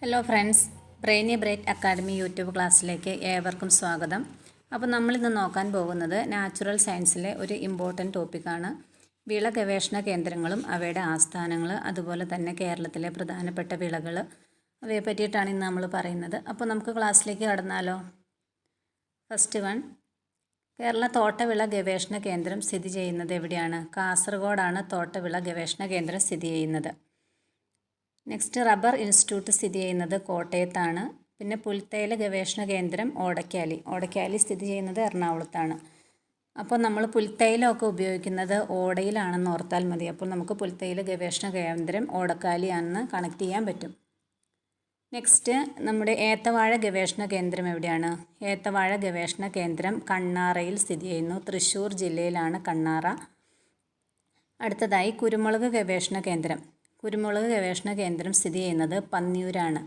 Hello friends, brainy bright academy YouTube ക്ലാസ്സിലേക്ക് ഏവർക്കും സ്വാഗതം. അപ്പോൾ നമ്മളിന്ന് നോക്കാൻ പോകുന്നത് നാച്ചുറൽ സയൻസിലെ ഒരു ഇമ്പോർട്ടൻറ്റ് ടോപ്പിക്കാണ്. വിള ഗവേഷണ കേന്ദ്രങ്ങളും അവയുടെ ആസ്ഥാനങ്ങൾ, അതുപോലെ തന്നെ കേരളത്തിലെ പ്രധാനപ്പെട്ട വിളകൾ, അവയെ പറ്റിയിട്ടാണ് ഇന്ന് നമ്മൾ പറയുന്നത്. അപ്പോൾ നമുക്ക് ക്ലാസ്സിലേക്ക് കടന്നാലോ. ഫസ്റ്റ് വൺ, കേരള തോട്ടവിള ഗവേഷണ കേന്ദ്രം സ്ഥിതി ചെയ്യുന്നത് എവിടെയാണ്? കാസർഗോഡാണ് തോട്ടവിള ഗവേഷണ കേന്ദ്രം സ്ഥിതി ചെയ്യുന്നത്. നെക്സ്റ്റ്, റബ്ബർ ഇൻസ്റ്റിറ്റ്യൂട്ട് സ്ഥിതി ചെയ്യുന്നത് കോട്ടയത്താണ്. പിന്നെ പുൽത്തൈല ഗവേഷണ കേന്ദ്രം ഓടക്കാലി സ്ഥിതി ചെയ്യുന്നത് എറണാകുളത്താണ്. അപ്പോൾ നമ്മൾ പുൽത്തൈലമൊക്കെ ഉപയോഗിക്കുന്നത് ഓടയിലാണെന്ന് ഓർത്താൽ മതി. അപ്പോൾ നമുക്ക് പുൽത്തൈല ഗവേഷണ കേന്ദ്രം ഓടക്കാലിയാണെന്ന് കണക്ട് ചെയ്യാൻ പറ്റും. നെക്സ്റ്റ്, നമ്മുടെ ഏത്തവാഴ ഗവേഷണ കേന്ദ്രം എവിടെയാണ്? ഏത്തവാഴ ഗവേഷണ കേന്ദ്രം കണ്ണാറയിൽ സ്ഥിതി ചെയ്യുന്നു. തൃശ്ശൂർ ജില്ലയിലാണ് കണ്ണാറ. അടുത്തതായി കുരുമുളക് ഗവേഷണ കേന്ദ്രം. കുരുമുളക് ഗവേഷണ കേന്ദ്രം സ്ഥിതി ചെയ്യുന്നത് പന്നിയൂരാണ്.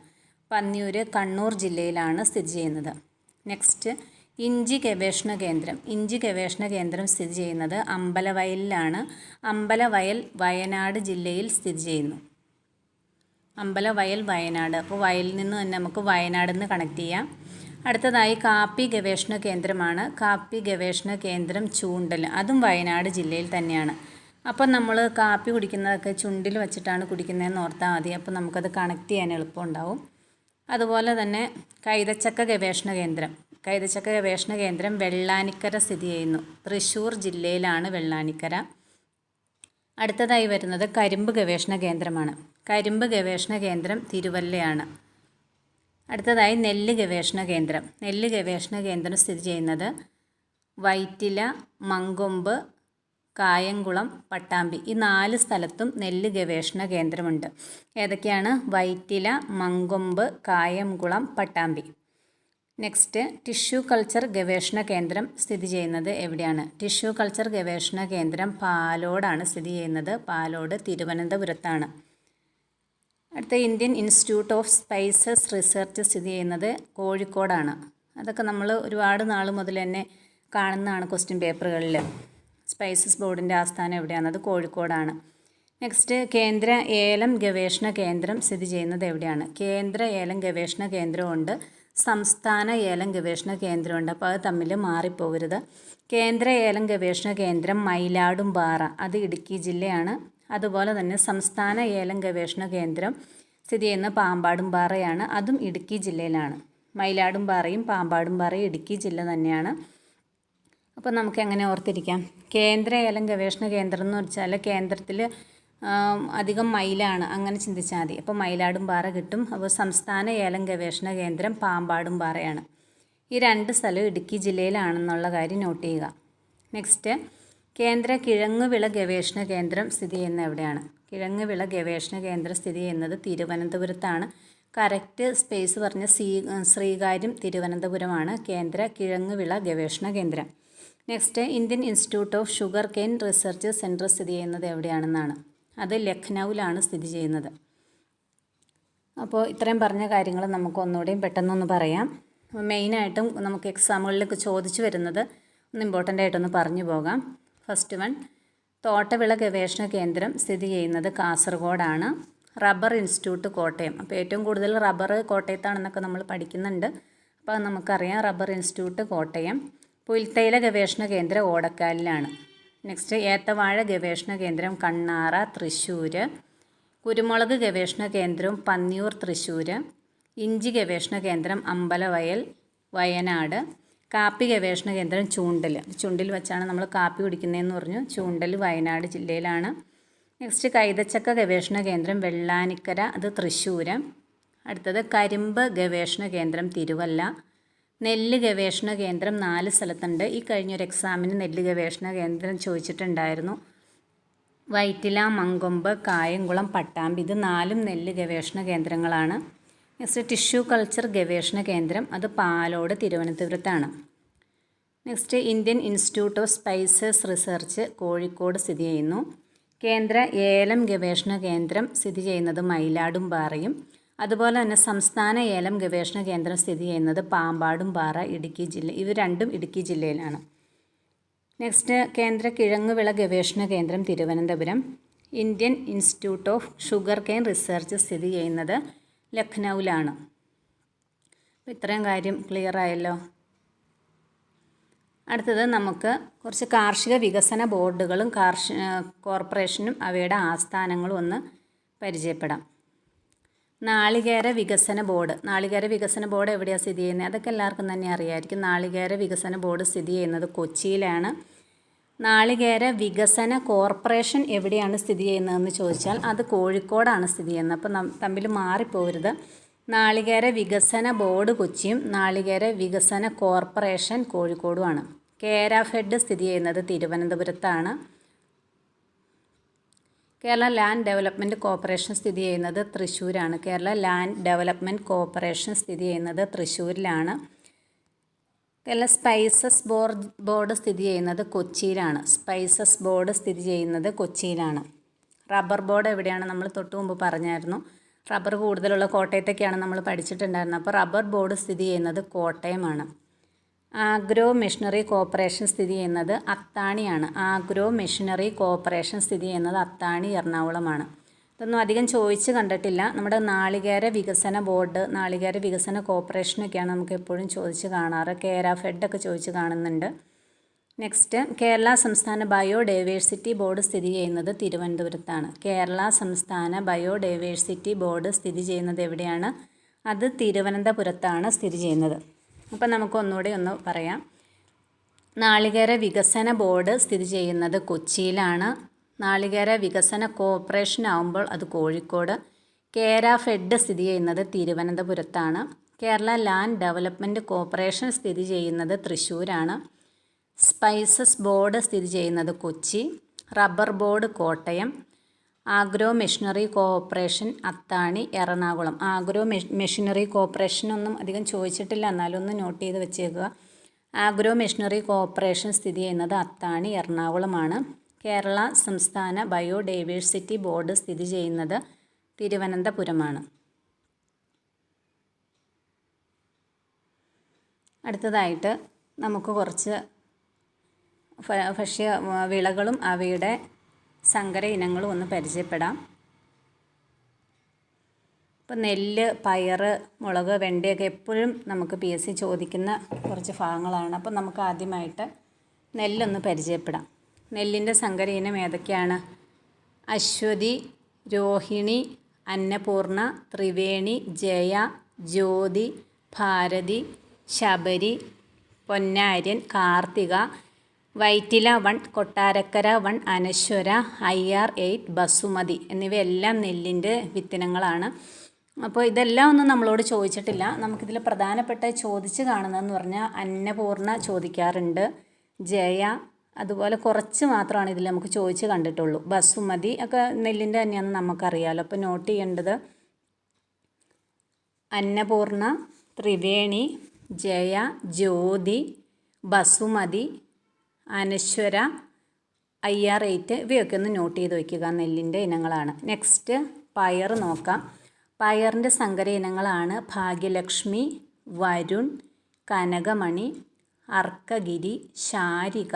പന്നിയൂർ കണ്ണൂർ ജില്ലയിലാണ് സ്ഥിതി ചെയ്യുന്നത്. നെക്സ്റ്റ്, ഇഞ്ചി ഗവേഷണ കേന്ദ്രം. ഇഞ്ചി ഗവേഷണ കേന്ദ്രം സ്ഥിതി ചെയ്യുന്നത് അമ്പലവയലിലാണ്. അമ്പലവയൽ വയനാട് ജില്ലയിൽ സ്ഥിതി ചെയ്യുന്നു. അമ്പലവയൽ വയനാട്. അപ്പോൾ വയലിൽ നിന്ന് തന്നെ നമുക്ക് വയനാട് നിന്ന് കണക്ട് ചെയ്യാം. അടുത്തതായി കാപ്പി ഗവേഷണ കേന്ദ്രമാണ്. കാപ്പി ഗവേഷണ കേന്ദ്രം ചൂണ്ടൽ, അതും വയനാട് ജില്ലയിൽ തന്നെയാണ്. അപ്പോൾ നമ്മൾ കാപ്പി കുടിക്കുന്നതൊക്കെ ചുണ്ടിൽ വെച്ചിട്ടാണ് കുടിക്കുന്നതെന്ന് ഓർത്താൽ മതി. അപ്പോൾ നമുക്കത് കണക്ട് ചെയ്യാൻ എളുപ്പമുണ്ടാവും. അതുപോലെ തന്നെ കൈതച്ചക്ക ഗവേഷണ കേന്ദ്രം. കൈതച്ചക്ക ഗവേഷണ കേന്ദ്രം വെള്ളാനിക്കര സ്ഥിതി ചെയ്യുന്നു. തൃശ്ശൂർ ജില്ലയിലാണ് വെള്ളാനിക്കര. അടുത്തതായി വരുന്നത് കരിമ്പ് ഗവേഷണ കേന്ദ്രമാണ്. കരിമ്പ് ഗവേഷണ കേന്ദ്രം തിരുവല്ലയാണ്. അടുത്തതായി നെല്ല് ഗവേഷണ കേന്ദ്രം. നെല്ല് ഗവേഷണ കേന്ദ്രം സ്ഥിതി ചെയ്യുന്നത് വൈറ്റില, മങ്കൊമ്പ്, കായംകുളം, പട്ടാമ്പി. ഈ 4 സ്ഥലത്തും നെല്ല് ഗവേഷണ കേന്ദ്രമുണ്ട്. ഏതൊക്കെയാണ്? Vyttila, Mankombu, Kayamkulam, Pattambi. Next, tissue culture ഗവേഷണ കേന്ദ്രം സ്ഥിതി ചെയ്യുന്നത് എവിടെയാണ്? ടിഷ്യൂ കൾച്ചർ ഗവേഷണ കേന്ദ്രം പാലോടാണ് സ്ഥിതി ചെയ്യുന്നത്. പാലോട് തിരുവനന്തപുരത്താണ്. അടുത്ത, Indian Institute of spices research സ്ഥിതി ചെയ്യുന്നത് കോഴിക്കോടാണ്. അതൊക്കെ നമ്മൾ ഒരുപാട് നാൾ മുതൽ തന്നെ കാണുന്നതാണ് ക്വസ്റ്റ്യൻ പേപ്പറുകളിൽ. സ്പൈസസ് ബോർഡിൻ്റെ ആസ്ഥാനം എവിടെയാണ്? കോഴിക്കോടാണ്. നെക്സ്റ്റ്, കേന്ദ്ര ഏലം ഗവേഷണ കേന്ദ്രം സ്ഥിതി ചെയ്യുന്നത് എവിടെയാണ്? കേന്ദ്ര ഏലം ഗവേഷണ കേന്ദ്രമുണ്ട്, സംസ്ഥാന ഏലം ഗവേഷണ കേന്ദ്രമുണ്ട്. അപ്പോൾ അത് തമ്മിൽ മാറിപ്പോകരുത്. കേന്ദ്ര ഏലം ഗവേഷണ കേന്ദ്രം മയിലാടുംപാറ, അത് ഇടുക്കി ജില്ലയാണ്. അതുപോലെ തന്നെ സംസ്ഥാന ഏലം ഗവേഷണ കേന്ദ്രം സ്ഥിതി ചെയ്യുന്ന പാമ്പാടുംപാറയാണ്, അതും ഇടുക്കി ജില്ലയിലാണ്. മയിലാടുംപാറയും പാമ്പാടുംപാറയും ഇടുക്കി ജില്ല തന്നെയാണ്. അപ്പോൾ നമുക്ക് എങ്ങനെ ഓർത്തിരിക്കാം? കേന്ദ്ര ഏലം ഗവേഷണ കേന്ദ്രം എന്ന് വെച്ചാൽ കേന്ദ്രത്തിൽ അധികം മയിലാണ്, അങ്ങനെ ചിന്തിച്ചാൽ മതി. അപ്പോൾ മയിലാടുംപാറ കിട്ടും. അപ്പോൾ സംസ്ഥാന ഏലം ഗവേഷണ കേന്ദ്രം പാമ്പാടുംപാറയാണ്. ഈ 2 സ്ഥലവും ഇടുക്കി ജില്ലയിലാണെന്നുള്ള കാര്യം നോട്ട് ചെയ്യുക. നെക്സ്റ്റ്, കേന്ദ്ര കിഴങ്ങുവിള ഗവേഷണ കേന്ദ്രം സ്ഥിതി ചെയ്യുന്നത് എവിടെയാണ്? കിഴങ്ങുവിള ഗവേഷണ കേന്ദ്രം സ്ഥിതി ചെയ്യുന്നത് തിരുവനന്തപുരത്താണ്. കറക്റ്റ് സ്പേസ് പറഞ്ഞ ശ്രീകാര്യം തിരുവനന്തപുരമാണ് കേന്ദ്ര കിഴങ്ങുവിള ഗവേഷണ കേന്ദ്രം. Next, Indian Institute of Sugarcane Research Centre സ്ഥിതി ചെയ്യുന്നത് എവിടെയാണെന്നാണ്? അത് ലഖ്നൗവിലാണ് സ്ഥിതി ചെയ്യുന്നത്. അപ്പോൾ ഇത്രയും പറഞ്ഞ കാര്യങ്ങൾ നമുക്ക് ഒന്നുകൂടെയും പെട്ടെന്നൊന്ന് പറയാം. മെയിനായിട്ടും നമുക്ക് എക്സാമുകളിലൊക്കെ ചോദിച്ചു വരുന്നത് ഒന്ന് ഇമ്പോർട്ടൻ്റ് ആയിട്ടൊന്ന് പറഞ്ഞു പോകാം. ഫസ്റ്റ് വൺ, തോട്ടവിള ഗവേഷണ കേന്ദ്രം സ്ഥിതി ചെയ്യുന്നത് കാസർഗോഡാണ്. Rubber institute Kottayam. അപ്പോൾ ഏറ്റവും കൂടുതൽ റബ്ബർ കോട്ടയത്താണെന്നൊക്കെ നമ്മൾ പഠിക്കുന്നുണ്ട്. അപ്പോൾ നമുക്കറിയാം റബ്ബർ ഇൻസ്റ്റിറ്റ്യൂട്ട് കോട്ടയം. പുൽത്തൈല ഗവേഷണ കേന്ദ്രം ഓടക്കാലിലാണ്. നെക്സ്റ്റ്, ഏത്തവാഴ ഗവേഷണ കേന്ദ്രം കണ്ണാറ, തൃശ്ശൂർ. കുരുമുളക് ഗവേഷണ കേന്ദ്രം പന്നിയൂർ, തൃശ്ശൂർ. ഇഞ്ചി ഗവേഷണ കേന്ദ്രം അമ്പലവയൽ, വയനാട്. കാപ്പി ഗവേഷണ കേന്ദ്രം ചുണ്ടിൽ വെച്ചാണ് നമ്മൾ കാപ്പി കുടിക്കുന്നതെന്ന് പറഞ്ഞു. ചൂണ്ടൽ വയനാട് ജില്ലയിലാണ്. നെക്സ്റ്റ്, കൈതച്ചക്ക ഗവേഷണ കേന്ദ്രം വെള്ളാനിക്കര, അത് തൃശ്ശൂർ. അടുത്തത് കരിമ്പ് ഗവേഷണ കേന്ദ്രം തിരുവല്ല. നെല്ല് ഗവേഷണ കേന്ദ്രം 4 സ്ഥലത്തുണ്ട്. ഈ കഴിഞ്ഞൊരു എക്സാമിന് നെല്ല് ഗവേഷണ കേന്ദ്രം ചോദിച്ചിട്ടുണ്ടായിരുന്നു. വൈറ്റില, മങ്കൊമ്പ്, കായംകുളം, പട്ടാമ്പി. ഇത് 4ഉം നെല്ല് ഗവേഷണ കേന്ദ്രങ്ങളാണ്. നെക്സ്റ്റ്, ടിഷ്യൂ കൾച്ചർ ഗവേഷണ കേന്ദ്രം, അത് പാലോട് തിരുവനന്തപുരത്താണ്. Next, Indian Institute of spices research Kozhikode സ്ഥിതി ചെയ്യുന്നു. കേന്ദ്ര ഏലം ഗവേഷണ കേന്ദ്രം സ്ഥിതി ചെയ്യുന്നത് മയിലാടുംപാറയും. അതുപോലെ തന്നെ സംസ്ഥാന ഏലം ഗവേഷണ കേന്ദ്രം സ്ഥിതി ചെയ്യുന്നത് പാമ്പാടുംപാറ, ഇടുക്കി ജില്ല. ഇവ രണ്ടും ഇടുക്കി ജില്ലയിലാണ്. നെക്സ്റ്റ്, കേന്ദ്ര കിഴങ്ങുവിള ഗവേഷണ കേന്ദ്രം Thiruvananthapuram. Indian Institute of Sugarcane Research സ്ഥിതി ചെയ്യുന്നത് ലഖ്നൗവിലാണ്. അപ്പോൾ ഇത്രയും കാര്യം ക്ലിയർ ആയല്ലോ. അടുത്തത് നമുക്ക് കുറച്ച് കാർഷിക വികസന ബോർഡുകളും കോർപ്പറേഷനും അവയുടെ ആസ്ഥാനങ്ങളും ഒന്ന് പരിചയപ്പെടാം. നാളികേര വികസന ബോർഡ് എവിടെയാണ് സ്ഥിതി ചെയ്യുന്നത്? അതൊക്കെ എല്ലാവർക്കും തന്നെ അറിയാമായിരിക്കും. നാളികേര വികസന ബോർഡ് സ്ഥിതി ചെയ്യുന്നത് കൊച്ചിയിലാണ്. നാളികേര വികസന കോർപ്പറേഷൻ എവിടെയാണ് സ്ഥിതി ചെയ്യുന്നതെന്ന് ചോദിച്ചാൽ അത് കോഴിക്കോടാണ് സ്ഥിതി ചെയ്യുന്നത്. അപ്പോൾ തമ്മിൽ മാറിപ്പോകരുത്. നാളികേര വികസന ബോർഡ് കൊച്ചിയും നാളികേര വികസന കോർപ്പറേഷൻ കോഴിക്കോടുമാണ്. കേര ഫെഡ് സ്ഥിതി ചെയ്യുന്നത് തിരുവനന്തപുരത്താണ്. കേരള ലാൻഡ് ഡെവലപ്മെൻറ്റ് കോർപ്പറേഷൻ സ്ഥിതി ചെയ്യുന്നത് തൃശ്ശൂരാണ്. കേരള ലാൻഡ് ഡെവലപ്മെൻറ്റ് കോർപ്പറേഷൻ സ്ഥിതി ചെയ്യുന്നത് തൃശ്ശൂരിലാണ്. കേരള സ്പൈസസ് ബോർഡ് സ്ഥിതി ചെയ്യുന്നത് കൊച്ചിയിലാണ്. റബ്ബർ ബോർഡ് എവിടെയാണ്? നമ്മൾ തൊട്ട് മുമ്പ് പറഞ്ഞായിരുന്നു. റബ്ബർ കൂടുതലുള്ള കോട്ടയത്തൊക്കെയാണ് നമ്മൾ പഠിച്ചിട്ടുണ്ടായിരുന്നത്. അപ്പോൾ റബ്ബർ ബോർഡ് സ്ഥിതി ചെയ്യുന്നത് കോട്ടയമാണ്. ആഗ്രോ മെഷീനറി കോർപ്പറേഷൻ സ്ഥിതി ചെയ്യുന്നത് അത്താണിയാണ്. അത്താണി എറണാകുളമാണ്. ഇതൊന്നും അധികം ചോദിച്ച് കണ്ടിട്ടില്ല. നമ്മുടെ നാളികേര വികസന ബോർഡ്, നാളികേര വികസന കോർപ്പറേഷനൊക്കെയാണ് നമുക്ക് എപ്പോഴും ചോദിച്ച് കാണാറ്. കേര ഫെഡൊക്കെ ചോദിച്ച് കാണുന്നുണ്ട്. നെക്സ്റ്റ്, കേരള സംസ്ഥാന ബയോഡൈവേഴ്സിറ്റി ബോർഡ് സ്ഥിതി ചെയ്യുന്നത് തിരുവനന്തപുരത്താണ്. കേരള സംസ്ഥാന ബയോഡൈവേഴ്സിറ്റി ബോർഡ് സ്ഥിതി ചെയ്യുന്നത് എവിടെയാണ്? അത് തിരുവനന്തപുരത്താണ് സ്ഥിതി ചെയ്യുന്നത്. അപ്പം നമുക്ക് ഒന്നുകൂടി ഒന്ന് പറയാം. നാളികേര വികസന ബോർഡ് സ്ഥിതി ചെയ്യുന്നത് കൊച്ചിയിലാണ്. നാളികേര വികസന കോർപ്പറേഷൻ ആകുമ്പോൾ അത് കോഴിക്കോട്. കേര ഫെഡ് സ്ഥിതി ചെയ്യുന്നത് തിരുവനന്തപുരത്താണ്. കേരള ലാൻഡ് ഡെവലപ്മെൻറ്റ് കോർപ്പറേഷൻ സ്ഥിതി ചെയ്യുന്നത് തൃശ്ശൂരാണ്. സ്പൈസസ് ബോർഡ് സ്ഥിതി ചെയ്യുന്നത് Kochi. Rubber board Kottayam. Agro machinery corporation Athani Ernakulam. Machinery കോർപ്പറേഷനൊന്നും അധികം ചോദിച്ചിട്ടില്ല, എന്നാലും ഒന്ന് നോട്ട് ചെയ്ത് വെച്ചേക്കുക. ആഗ്രോ മെഷീനറി കോർപ്പറേഷൻ സ്ഥിതി ചെയ്യുന്നത് അത്താണി എറണാകുളമാണ്. കേരള സംസ്ഥാന ബയോഡൈവേഴ്സിറ്റി ബോർഡ് സ്ഥിതി ചെയ്യുന്നത് തിരുവനന്തപുരമാണ്. അടുത്തതായിട്ട് നമുക്ക് കുറച്ച് ഭക്ഷ്യ വിളകളും അവയുടെ സങ്കര ഇനങ്ങളും ഒന്ന് പരിചയപ്പെടാം. ഇപ്പോൾ നെല്ല്, പയർ, മുളക്, വെണ്ടയൊക്കെ എപ്പോഴും നമുക്ക് PSC ചോദിക്കുന്ന കുറച്ച് ഭാഗങ്ങളാണ്. അപ്പോൾ നമുക്ക് ആദ്യമായിട്ട് നെല്ലൊന്ന് പരിചയപ്പെടാം. നെല്ലിൻ്റെ സങ്കര ഇനം ഏതൊക്കെയാണ്? അശ്വതി, രോഹിണി, അന്നപൂർണ, ത്രിവേണി, ജയ, ജ്യോതി, ഭാരതി, ശബരി, പൊന്നാര്യൻ, കാർത്തിക, വൈറ്റില 1, കൊട്ടാരക്കര 1, അനശ്വര, IR8, ബസുമതി എന്നിവയെല്ലാം നെല്ലിൻ്റെ വിത്തിനങ്ങളാണ്. അപ്പോൾ ഇതെല്ലാം ഒന്നും നമ്മളോട് ചോദിച്ചിട്ടില്ല. നമുക്കിതിൽ പ്രധാനപ്പെട്ട ചോദിച്ച് കാണുന്നതെന്ന് പറഞ്ഞാൽ അന്നപൂർണ ചോദിക്കാറുണ്ട്, ജയ, അതുപോലെ കുറച്ച് മാത്രമാണ് ഇതിൽ നമുക്ക് ചോദിച്ച് കണ്ടിട്ടുള്ളൂ. ബസുമതി ഒക്കെ നെല്ലിൻ്റെ തന്നെയാണെന്ന് നമുക്കറിയാമല്ലോ. അപ്പോൾ നോട്ട് ചെയ്യേണ്ടത് അന്നപൂർണ, ത്രിവേണി, ജയ, ജ്യോതി, ബസുമതി, അനശ്വര, IR8 ഇവയൊക്കെ ഒന്ന് നോട്ട് ചെയ്ത് വയ്ക്കുക. നെല്ലിൻ്റെ ഇനങ്ങളാണ്. നെക്സ്റ്റ്, പയർ നോക്കാം. പയറിൻ്റെ സങ്കര ഇനങ്ങളാണ് ഭാഗ്യലക്ഷ്മി, വരുൺ, കനകമണി, അർക്കഗിരി, ശാരിക,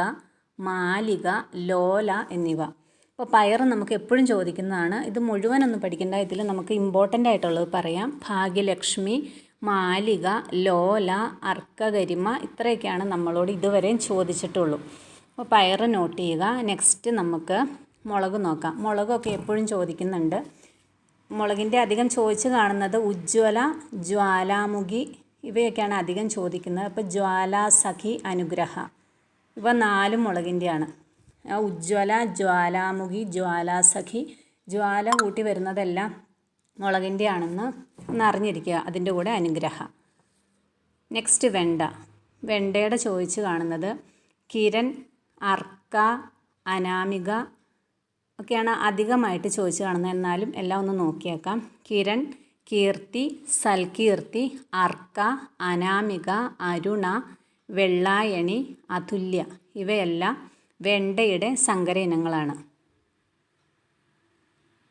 മാലിക, ലോല എന്നിവ. അപ്പോൾ പയർ നമുക്ക് എപ്പോഴും ചോദിക്കുന്നതാണ്. ഇത് മുഴുവനൊന്നും പഠിക്കേണ്ട, ഇതിൽ നമുക്ക് ഇമ്പോർട്ടൻ്റ് ആയിട്ടുള്ളത് പറയാം. ഭാഗ്യലക്ഷ്മി, മാലിക, ലോല, അർക്കഗരിമ ഇത്രയൊക്കെയാണ് നമ്മളോട് ഇതുവരെയും ചോദിച്ചിട്ടുള്ളൂ. അപ്പോൾ പയർ നോട്ട് ചെയ്യുക. നെക്സ്റ്റ് നമുക്ക് മുളക് നോക്കാം. മുളകൊക്കെ എപ്പോഴും ചോദിക്കുന്നുണ്ട്. മുളകിൻ്റെ അധികം ചോദിച്ച് കാണുന്നത് ഉജ്ജ്വല, ജ്വാലാമുഖി ഇവയൊക്കെയാണ് അധികം ചോദിക്കുന്നത്. അപ്പോൾ ജ്വാലാസഖി, അനുഗ്രഹ ഇവ 4 മുളകിൻ്റെയാണ്. ഉജ്ജ്വല, ജ്വാലാമുഖി, ജ്വാലാസഖി, ജ്വാല കൂട്ടി വരുന്നതെല്ലാം മുളകിൻ്റെ ആണെന്ന് ഒന്ന് അറിഞ്ഞിരിക്കുക. അതിൻ്റെ കൂടെ അനുഗ്രഹ. നെക്സ്റ്റ്, വെണ്ടയുടെ ചോദിച്ച് കാണുന്നത് കിരൺ, അർക്ക, അനാമിക ഒക്കെയാണ് അധികമായിട്ട് ചോദിച്ച് കാണുന്നത്. എന്നാലും എല്ലാം ഒന്ന് നോക്കിയേക്കാം. കിരൺ, കീർത്തി, സൽകീർത്തി, അർക്ക, അനാമിക, അരുണ, വെള്ളായണി, അതുല്യ ഇവയെല്ലാം വെണ്ടയുടെ സങ്കര ഇനങ്ങളാണ്.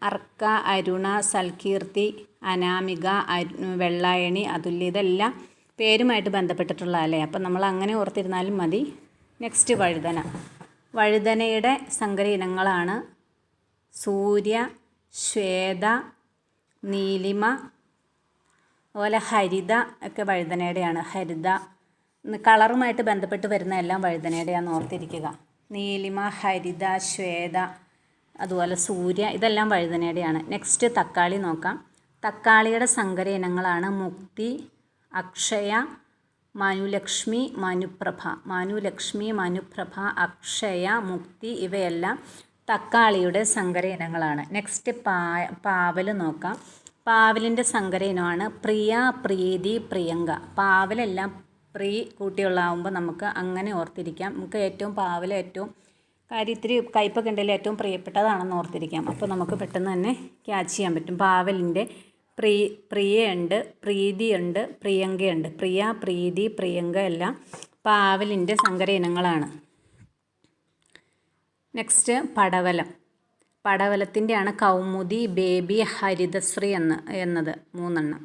അർക്ക, അരുണ, സൽകീർത്തി, അനാമിക, വെള്ളായണി, അതുല്യ ഇതെല്ലാം പേരുമായിട്ട് ബന്ധപ്പെട്ടിട്ടുള്ളതല്ലേ. അപ്പം നമ്മൾ അങ്ങനെ ഓർത്തിരുന്നാലും മതി. നെക്സ്റ്റ്, വഴുതനയുടെ സങ്കര ഇനങ്ങളാണ് സൂര്യ, ശ്വേത, നീലിമ, അതുപോലെ ഹരിത ഒക്കെ വഴുതനയുടെയാണ്. ഹരിത കളറുമായിട്ട് ബന്ധപ്പെട്ട് വരുന്ന എല്ലാം വഴുതനയുടെയാണെന്ന് ഓർത്തിരിക്കുക. നീലിമ, ഹരിത, ശ്വേത, അതുപോലെ സൂര്യ, ഇതെല്ലാം വഴുതനയുടെയാണ്. നെക്സ്റ്റ് തക്കാളി നോക്കാം. തക്കാളിയുടെ സങ്കര ഇനങ്ങളാണ് മുക്തി, അക്ഷയ, മനുലക്ഷ്മി, മനുപ്രഭ, അക്ഷയ, മുക്തി ഇവയെല്ലാം തക്കാളിയുടെ സങ്കര ഇനങ്ങളാണ്. നെക്സ്റ്റ് പാവൽ നോക്കാം. പാവലിൻ്റെ സങ്കര ഇനമാണ് പ്രിയ, പ്രീതി, പ്രിയങ്ക. പാവലെല്ലാം പ്രീ കൂട്ടിയുള്ളതാകുമ്പോൾ നമുക്ക് അങ്ങനെ ഓർത്തിരിക്കാം. നമുക്ക് ഏറ്റവും പാവൽ ഏറ്റവും ഇത്തിരി കയ്പൊക്കെ ഉണ്ടെങ്കിൽ ഏറ്റവും പ്രിയപ്പെട്ടതാണെന്ന് ഓർത്തിരിക്കാം. അപ്പോൾ നമുക്ക് പെട്ടെന്ന് തന്നെ ക്യാച്ച് ചെയ്യാൻ പറ്റും. പാവലിൻ്റെ പ്രിയയുണ്ട്, പ്രീതിയുണ്ട്, പ്രിയങ്കയുണ്ട്. പ്രിയ, പ്രീതി, പ്രിയങ്ക എല്ലാം പാവലിൻ്റെ സങ്കര ഇനങ്ങളാണ്. നെക്സ്റ്റ് പടവലം. പടവലത്തിൻ്റെയാണ് കൗമുദി, ബേബി, ഹരിതശ്രീ എന്നത് 3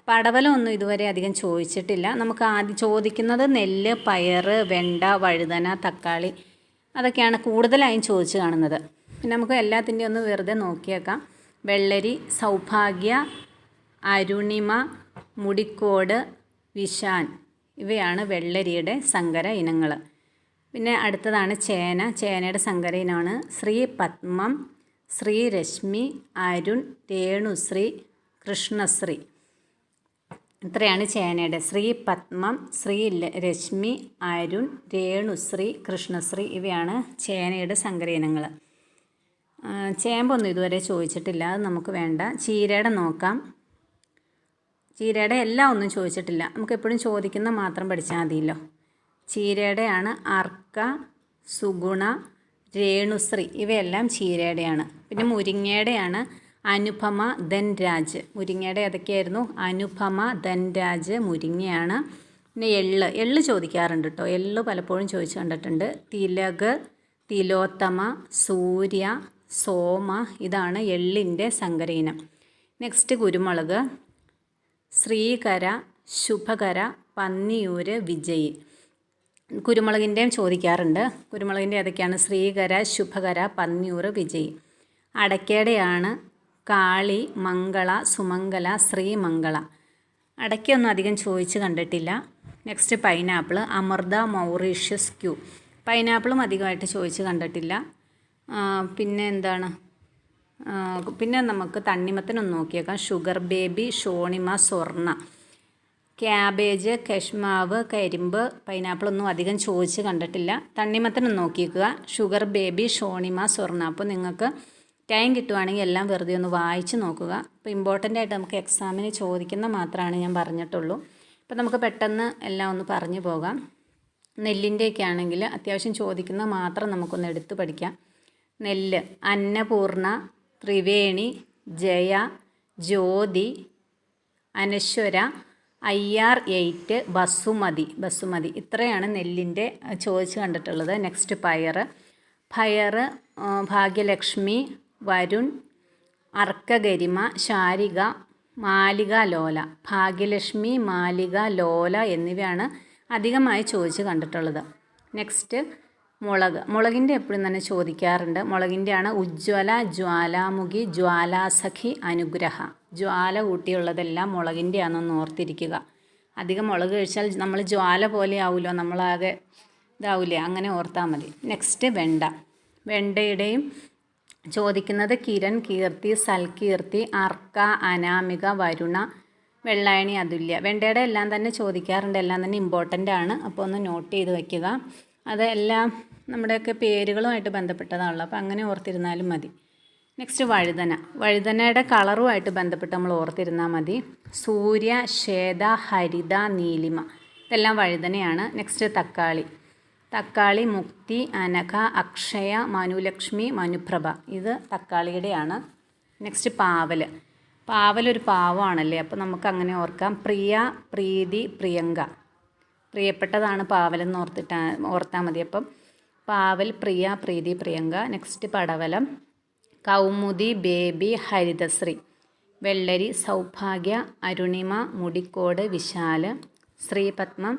പടവലം ഒന്നും ഇതുവരെ അധികം ചോദിച്ചിട്ടില്ല. നമുക്ക് ആദ്യം ചോദിക്കുന്നത് നെല്ല്, പയർ, വെണ്ട, വഴുതന, തക്കാളി അതൊക്കെയാണ് കൂടുതലായും ചോദിച്ചു കാണുന്നത്. പിന്നെ നമുക്ക് എല്ലാത്തിൻ്റെയും ഒന്ന് വെറുതെ നോക്കിയേക്കാം. വെള്ളരി, സൗഭാഗ്യ, അരുണിമ, മുടിക്കോട്, വിശാൻ ഇവയാണ് വെള്ളരിയുടെ സങ്കര ഇനങ്ങൾ. പിന്നെ അടുത്തതാണ് ചേന. ചേനയുടെ സങ്കര ഇനമാണ് ശ്രീ പത്മം, ശ്രീ രശ്മി, അരുൺ, രേണുശ്രീ, കൃഷ്ണശ്രീ. ഇത്രയാണ് ചേനയുടെ. ശ്രീ പത്മം, ശ്രീ രശ്മി, അരുൺ, രേണുശ്രീ, കൃഷ്ണശ്രീ ഇവയാണ് ചേനയുടെ സങ്കര ഇനങ്ങൾ. ചേമ്പൊന്നും ഇതുവരെ ചോദിച്ചിട്ടില്ല, അത് നമുക്ക് വേണ്ട. ചീരയുടെ നോക്കാം. ചീരയുടെ എല്ലാം ഒന്നും ചോദിച്ചിട്ടില്ല. നമുക്ക് എപ്പോഴും ചോദിക്കുന്ന മാത്രം പഠിച്ചാൽ മതിയല്ലോ. ചീരയുടെയാണ് അർക്ക, സുഗുണ, രേണുശ്രീ ഇവയെല്ലാം ചീരയുടെയാണ്. പിന്നെ മുരിങ്ങയുടെയാണ് അനുപമ, ധൻരാജ്. മുരിങ്ങയുടെ ഏതൊക്കെയായിരുന്നു? അനുപമ, ധൻരാജ് മുരിങ്ങയാണ്. പിന്നെ എള്ള് ചോദിക്കാറുണ്ട് കേട്ടോ. എള്ള് പലപ്പോഴും ചോദിച്ചു കണ്ടിട്ടുണ്ട്. തിലക്, തിലോത്തമ, സൂര്യ, സോമ ഇതാണ് എള്ളിൻ്റെ സങ്കര ഇനം. നെക്സ്റ്റ് കുരുമുളക്. ശ്രീകര, ശുഭകര, പന്നിയൂര്, വിജയ്. കുരുമുളകിൻ്റെയും ചോദിക്കാറുണ്ട്. കുരുമുളകിൻ്റെ ഏതൊക്കെയാണ്? ശ്രീകര, ശുഭകര, പന്നിയൂർ, വിജയ്. അടയ്ക്കയുടെയാണ് കാളി, മംഗള, സുമംഗല, ശ്രീമംഗള. അടയ്ക്കൊന്നും അധികം ചോദിച്ച് കണ്ടിട്ടില്ല. Next pineapple. Amrita, Mauritius, Kew. പൈനാപ്പിളും അധികമായിട്ട് ചോദിച്ച് കണ്ടിട്ടില്ല. പിന്നെ എന്താണ്? പിന്നെ നമുക്ക് തണ്ണിമത്തനൊന്ന് നോക്കിയേക്കാം. Sugar baby, Shonima, Swarna. Cabbage, കശ്മാവ്, കരിമ്പ്, പൈനാപ്പിളൊന്നും അധികം ചോദിച്ച് കണ്ടിട്ടില്ല. തണ്ണിമത്തനൊന്ന് നോക്കിയേക്കുക. Sugar baby, Shonima, Swarna. അപ്പോൾ നിങ്ങൾക്ക് ടൈം കിട്ടുവാണെങ്കിൽ എല്ലാം വെറുതെ ഒന്ന് വായിച്ച് നോക്കുക. അപ്പോൾ ഇമ്പോർട്ടൻ്റ് ആയിട്ട് നമുക്ക് എക്സാമിന് ചോദിക്കുന്ന മാത്രമാണ് ഞാൻ പറഞ്ഞിട്ടുള്ളൂ. അപ്പോൾ നമുക്ക് പെട്ടെന്ന് എല്ലാം ഒന്ന് പറഞ്ഞു പോകാം. നെല്ലിൻ്റെയൊക്കെ ആണെങ്കിൽ അത്യാവശ്യം ചോദിക്കുന്ന മാത്രം നമുക്കൊന്ന് എടുത്ത് പഠിക്കാം. നെല്ല്. അന്നപൂർണ, ത്രിവേണി, ജയ, ജ്യോതി, അനശ്വര, IR8, ബസുമതി ഇത്രയാണ് നെല്ലിൻ്റെ ചോദിച്ച് കണ്ടിട്ടുള്ളത്. നെക്സ്റ്റ് പയർ. ഭാഗ്യലക്ഷ്മി, വരുൺ, അർക്കഗരിമ, ശാരിക, മാലിക, ലോല. ഭാഗ്യലക്ഷ്മി, മാലിക, ലോല എന്നിവയാണ് അധികമായി ചോദിച്ച് കണ്ടിട്ടുള്ളത്. നെക്സ്റ്റ് മുളകിൻ്റെ എപ്പോഴും തന്നെ ചോദിക്കാറുണ്ട്. മുളകിൻ്റെയാണ് ഉജ്ജ്വല, ജ്വാലാമുഖി, ജ്വാലാസഖി, അനുഗ്രഹ. ജ്വാല കൂട്ടിയുള്ളതെല്ലാം മുളകിൻ്റെയാണെന്ന് ഓർത്തിരിക്കുക. അധികം മുളക് കഴിച്ചാൽ നമ്മൾ ജ്വാല പോലെ ആവുമല്ലോ, നമ്മളാകെ ഇതാവില്ലേ, അങ്ങനെ ഓർത്താൽ മതി. നെക്സ്റ്റ് വെണ്ടയുടെയും ചോദിക്കുന്നത് കിരൺ, കീർത്തി, സൽകീർത്തി, അർക്ക, അനാമിക, വരുണ, വെള്ളായണി, അതുല്യ. വെണ്ടയുടെ എല്ലാം തന്നെ ചോദിക്കാറുണ്ട്. എല്ലാം തന്നെ ഇമ്പോർട്ടൻ്റ് ആണ്. അപ്പോൾ ഒന്ന് നോട്ട് ചെയ്ത് വയ്ക്കുക. അതെല്ലാം നമ്മുടെയൊക്കെ പേരുകളുമായിട്ട് ബന്ധപ്പെട്ടതാണല്ലോ, അപ്പോൾ അങ്ങനെ ഓർത്തിരുന്നാലും മതി. നെക്സ്റ്റ് വഴുതനയുടെ കളറുമായിട്ട് ബന്ധപ്പെട്ട് നമ്മൾ ഓർത്തിരുന്നാൽ മതി. സൂര്യ, ശ്വേത, ഹരിത, നീലിമ ഇതെല്ലാം വഴുതനയാണ്. നെക്സ്റ്റ് തക്കാളി മുക്തി, അനഘ, അക്ഷയ, മനുലക്ഷ്മി, മനുപ്രഭ ഇത് തക്കാളിയുടെയാണ്. നെക്സ്റ്റ് പാവലൊരു പാവമാണല്ലേ, അപ്പോൾ നമുക്ക് അങ്ങനെ ഓർക്കാം. പ്രിയ, പ്രീതി, പ്രിയങ്ക പ്രിയപ്പെട്ടതാണ് പാവലെന്ന് ഓർത്താൽ മതി. അപ്പം പാവൽ, പ്രിയ, പ്രീതി, പ്രിയങ്ക. നെക്സ്റ്റ് പടവലം. കൗമുദി, ബേബി, ഹരിതശ്രീ. വെള്ളരി, സൗഭാഗ്യ, അരുണിമ, മുടിക്കോട്, വിശാല്. ശ്രീപത്മം.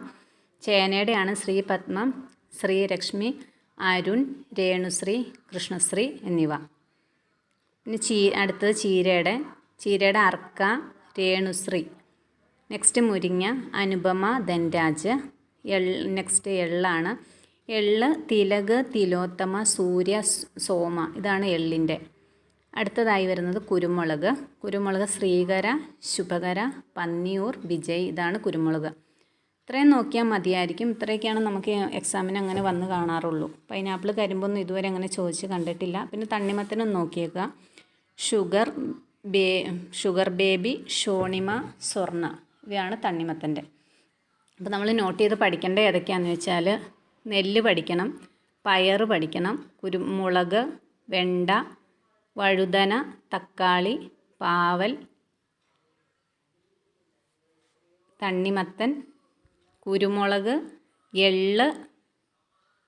ചേനയുടെയാണ് ശ്രീപത്മം, ശ്രീലക്ഷ്മി, അരുൺ, രേണുശ്രീ, കൃഷ്ണശ്രീ എന്നിവ. പിന്നെ അടുത്തത് ചീരയുടെ അർക്ക, രേണുശ്രീ. നെക്സ്റ്റ് മുരിങ്ങ അനുപമ ധൻരാജ്. നെക്സ്റ്റ് എള്ളാണ്. എള്ള് തിലക് തിലോത്തമ സൂര്യ സോമ. ഇതാണ് എള്ളിൻ്റെ. അടുത്തതായി വരുന്നത് കുരുമുളക്. കുരുമുളക് ശ്രീകര ശുഭകര പന്നിയൂർ വിജയ്. ഇതാണ് കുരുമുളക്. ഇത്രയും നോക്കിയാൽ മതിയായിരിക്കും. ഇത്രയൊക്കെയാണ് നമുക്ക് എക്സാമിന് അങ്ങനെ വന്ന് കാണാറുള്ളൂ. പൈനാപ്പിൾ കരിമ്പൊന്നും ഇതുവരെ അങ്ങനെ ചോദിച്ച് കണ്ടിട്ടില്ല. പിന്നെ തണ്ണിമത്തനും നോക്കിയേക്കുക. ഷുഗർ ബേബി, ഷോണിമ, സ്വർണ്ണ. ഇവയാണ് തണ്ണിമത്തൻ്റെ. അപ്പോൾ നമ്മൾ നോട്ട് ചെയ്ത് പഠിക്കേണ്ട ഏതൊക്കെയാണെന്ന് വെച്ചാൽ നെല്ല് പഠിക്കണം, പയർ പഠിക്കണം, കുരുമുളക്, വെണ്ട, വഴുതന, തക്കാളി, പാവൽ, തണ്ണിമത്തൻ, കുരുമുളക്, എള്ള്,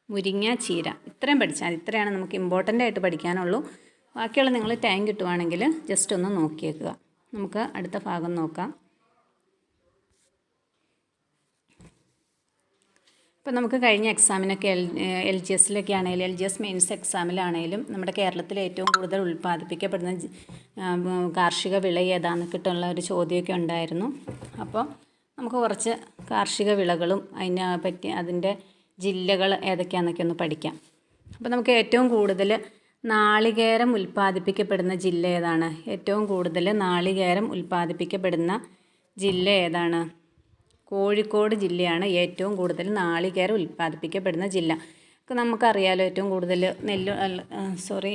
മുരിങ്ങ, ചീര. ഇത്രയും പഠിച്ചാൽ ഇത്രയാണ് നമുക്ക് ഇമ്പോർട്ടൻ്റ് ആയിട്ട് പഠിക്കാനുള്ളൂ. ബാക്കിയുള്ള നിങ്ങൾ ടൈം കിട്ടുവാണെങ്കിൽ ജസ്റ്റ് ഒന്ന് നോക്കിയേക്കുക. നമുക്ക് അടുത്ത ഭാഗം നോക്കാം. ഇപ്പോൾ നമുക്ക് കഴിഞ്ഞ എക്സാമിനൊക്കെ എൽ ജി എസിലൊക്കെ ആണെങ്കിലും എൽ ജി എസ് മെയിൻസ് എക്സാമിലാണെങ്കിലും നമ്മുടെ കേരളത്തിൽ ഏറ്റവും കൂടുതൽ ഉൽപ്പാദിപ്പിക്കപ്പെടുന്ന കാർഷിക വിള ഏതാണെന്നൊക്കെയുള്ള ഒരു ചോദ്യമൊക്കെ ഉണ്ടായിരുന്നു. അപ്പോൾ നമുക്ക് കുറച്ച് കാർഷിക വിളകളും അതിനെ പറ്റി അതിൻ്റെ ജില്ലകൾ ഏതൊക്കെയാണെന്നൊക്കെ ഒന്ന് പഠിക്കാം. അപ്പോൾ നമുക്ക് ഏറ്റവും കൂടുതൽ നാളികേരം ഉൽപ്പാദിപ്പിക്കപ്പെടുന്ന ജില്ല ഏതാണ്? ഏറ്റവും കൂടുതൽ നാളികേരം ഉൽപ്പാദിപ്പിക്കപ്പെടുന്ന ജില്ല ഏതാണ്? കോഴിക്കോട് ജില്ലയാണ് ഏറ്റവും കൂടുതൽ നാളികേരം ഉൽപ്പാദിപ്പിക്കപ്പെടുന്ന ജില്ല. നമുക്കറിയാലോ ഏറ്റവും കൂടുതൽ